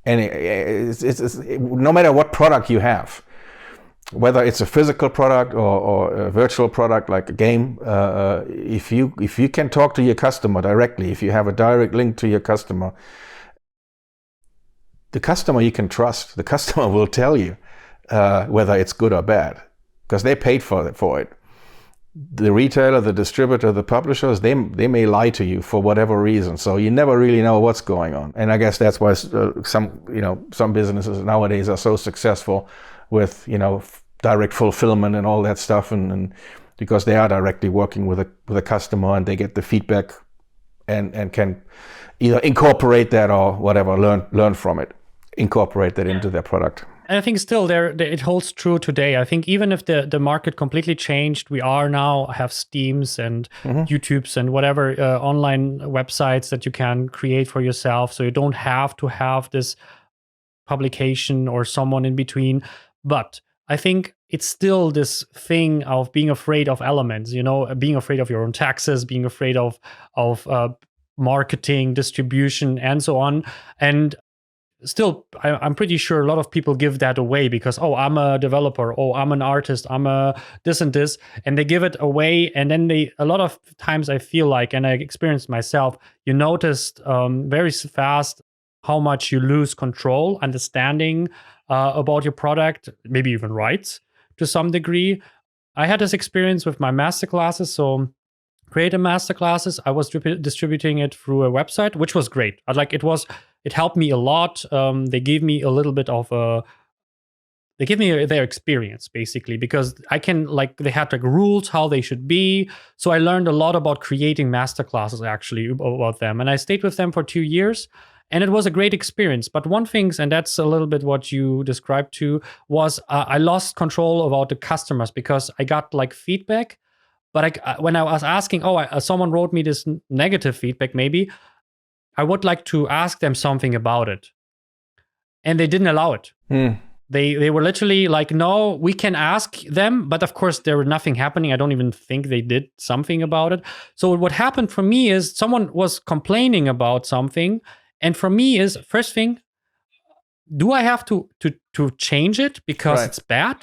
[SPEAKER 1] And it's no matter what product you have, whether it's a physical product or a virtual product like a game, if you can talk to your customer directly, if you have a direct link to your customer, the customer you can trust. The customer will tell you whether it's good or bad, because they paid for it. The retailer, the distributor, the publishers, they may lie to you for whatever reason. So you never really know what's going on. And I guess that's why some businesses nowadays are so successful with direct fulfillment and all that stuff, and because they are directly working with a customer and they get the feedback and can either incorporate that or whatever, learn from it, incorporate that into their product.
[SPEAKER 2] And I think still it holds true today. I think even if the market completely changed, we now have Steams and YouTubes and whatever online websites that you can create for yourself. So you don't have to have this publication or someone in between. But I think it's still this thing of being afraid of elements, being afraid of your own taxes, being afraid of marketing, distribution, and so on. And still, I'm pretty sure a lot of people give that away because, I'm a developer, I'm an artist, I'm a this and this, and they give it away. And then a lot of times I feel like, and I experienced myself, you noticed very fast how much you lose control, understanding about your product, maybe even rights to some degree. I had this experience with my masterclasses. So creative masterclasses, I was distributing it through a website, which was great. It helped me a lot. They gave me a little bit of they give me their experience basically, because they had rules how they should be. So I learned a lot about creating masterclasses actually about them. And I stayed with them for 2 years. And it was a great experience. But one thing, and that's a little bit what you described too, was I lost control about the customers because I got feedback. But when I was asking, someone wrote me this negative feedback, maybe I would like to ask them something about it. And they didn't allow it. They were literally like, no, we can ask them. But of course, there was nothing happening. I don't even think they did something about it. So what happened for me is someone was complaining about something. And for me is, first thing, do I have to change it because it's bad?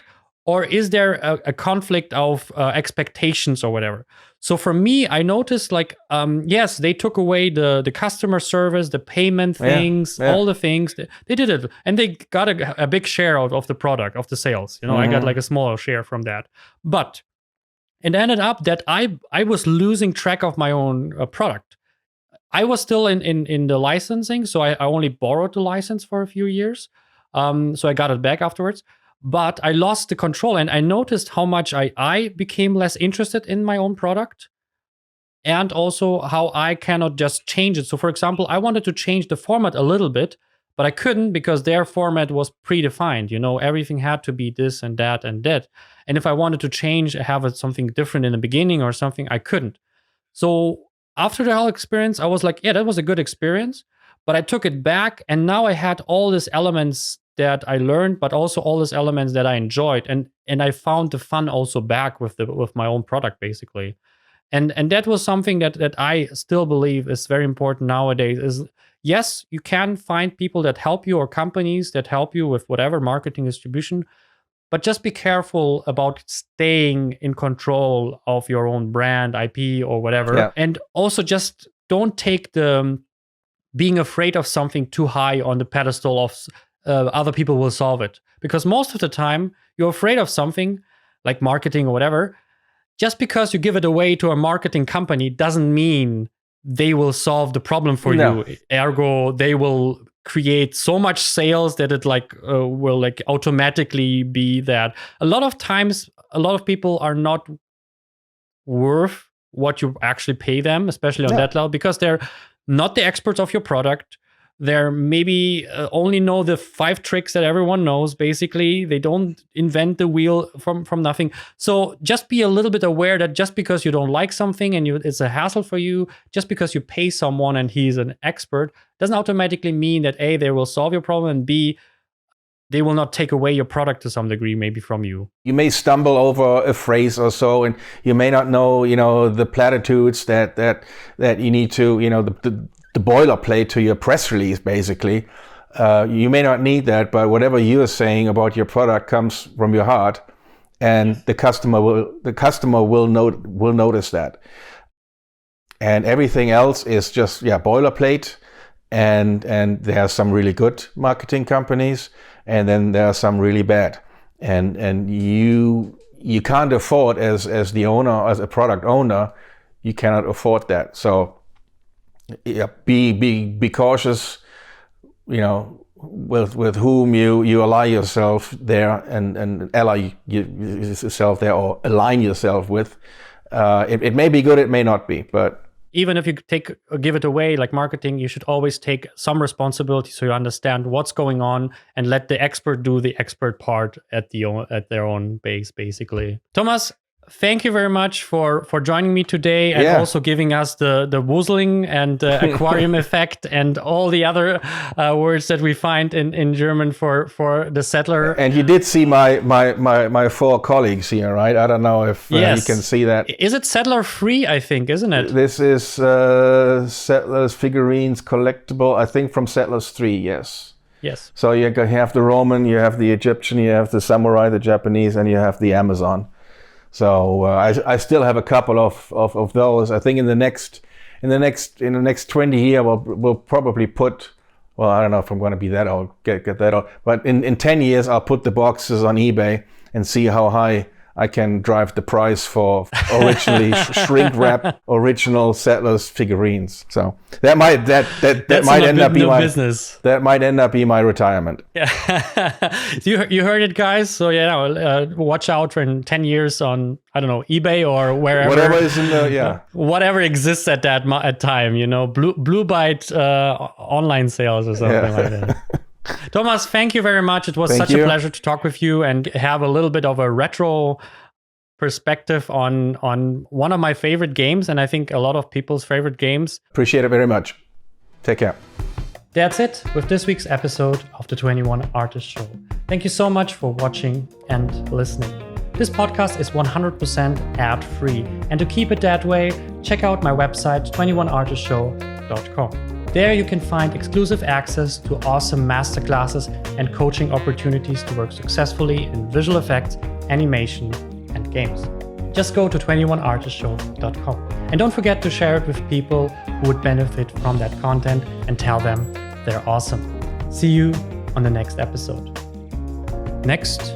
[SPEAKER 2] Or is there a conflict of expectations or whatever? So for me, I noticed yes, they took away the customer service, the payment things, all the things. They did it. And they got a big share of the product, of the sales. I got a smaller share from that. But it ended up that I was losing track of my own product. I was still in the licensing, so I only borrowed the license for a few years. So I got it back afterwards. But I lost the control, and I noticed how much I became less interested in my own product, and also how I cannot just change it. So for example, I wanted to change the format a little bit, but I couldn't because their format was predefined. Everything had to be this and that and that. And if I wanted to change, have something different in the beginning or something, I couldn't. So after the whole experience, I was like, yeah, that was a good experience, but I took it back, and now I had all these elements that I learned, but also all these elements that I enjoyed, and I found the fun also back with my own product basically, and that was something that I still believe is very important nowadays. Is yes, you can find people that help you or companies that help you with whatever marketing distribution, but just be careful about staying in control of your own brand, IP, or whatever. And also just don't take the being afraid of something too high on the pedestal of other people will solve it. Because most of the time, you're afraid of something like marketing or whatever, just because you give it away to a marketing company doesn't mean they will solve the problem for you. Ergo, they will create so much sales that it will automatically be that. A lot of times, a lot of people are not worth what you actually pay them, especially on that level, because they're not the experts of your product. They're maybe only know the 5 tricks that everyone knows. Basically, they don't invent the wheel from nothing. So just be a little bit aware that just because you don't like something and it's a hassle for you, just because you pay someone and he's an expert, doesn't automatically mean that A, they will solve your problem, and B, they will not take away your product to some degree, maybe from you.
[SPEAKER 1] You may stumble over a phrase or so, and you may not know, the platitudes that you need to, the boilerplate to your press release, basically. You may not need that, but whatever you are saying about your product comes from your heart, and the customer will notice that. And everything else is just boilerplate. And there are some really good marketing companies, and then there are some really bad. And you can't afford as the owner, as a product owner, you cannot afford that. So be cautious, with whom you ally yourself there and ally yourself there, or align yourself with. It may be good, it may not be, but
[SPEAKER 2] even if you give it away, like marketing, you should always take some responsibility so you understand what's going on and let the expert do the expert part at their own base, basically. Thomas, thank you very much for joining me today, and also giving us the woozling and aquarium effect and all the other words that we find in German for the settler.
[SPEAKER 1] And you did see my 4 colleagues here, right? I don't know if you can see that.
[SPEAKER 2] Is it settler free, I think, isn't it?
[SPEAKER 1] This is Settlers Figurines Collectible, I think from Settlers 3, yes.
[SPEAKER 2] Yes.
[SPEAKER 1] So you have the Roman, you have the Egyptian, you have the Samurai, the Japanese, and you have the Amazon. So I still have a couple of those. I think in the next 20 years we'll probably put, well, I don't know if I'm going to be that old, get that old, but in 10 years I'll put the boxes on eBay and see how high I can drive the price for originally shrink wrap original Settlers figurines. So that might end up being my business. That might end up being my retirement.
[SPEAKER 2] Yeah, you heard it, guys. So watch out for in 10 years on, I don't know, eBay or wherever.
[SPEAKER 1] Whatever is in the
[SPEAKER 2] whatever exists at that time. Blue Byte online sales or something like that. Thomas, thank you very much. It was such a pleasure to talk with you and have a little bit of a retro perspective on one of my favorite games, and I think a lot of people's favorite games.
[SPEAKER 1] Appreciate it very much. Take care.
[SPEAKER 2] That's it with this week's episode of the 21 Artist Show. Thank you so much for watching and listening. This podcast is 100% ad-free, and to keep it that way, check out my website 21artistshow.com. There you can find exclusive access to awesome masterclasses and coaching opportunities to work successfully in visual effects, animation, and games. Just go to 21artistshow.com. And don't forget to share it with people who would benefit from that content and tell them they're awesome. See you on the next episode. Next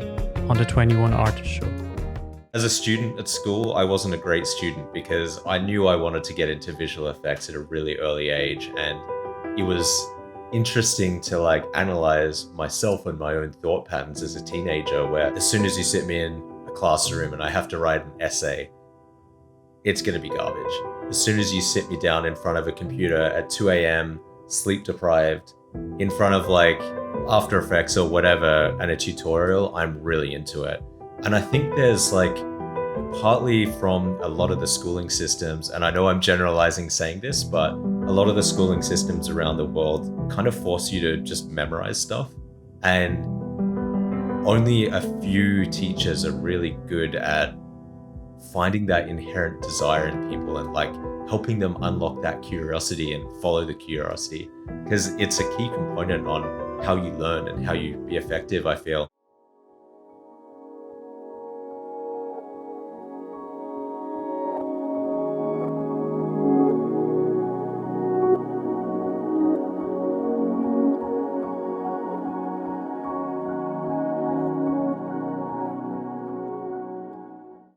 [SPEAKER 2] on the 21 Artist Show.
[SPEAKER 4] As a student at school, I wasn't a great student because I knew I wanted to get into visual effects at a really early age, and it was interesting to analyze myself and my own thought patterns as a teenager, where as soon as you sit me in a classroom and I have to write an essay, it's going to be garbage. As soon as you sit me down in front of a computer at 2 a.m, sleep deprived, in front of After Effects or whatever, and a tutorial, I'm really into it. And I think there's partly from a lot of the schooling systems, and I know I'm generalizing saying this, but a lot of the schooling systems around the world kind of force you to just memorize stuff. And only a few teachers are really good at finding that inherent desire in people and helping them unlock that curiosity and follow the curiosity, because it's a key component on how you learn and how you be effective, I feel.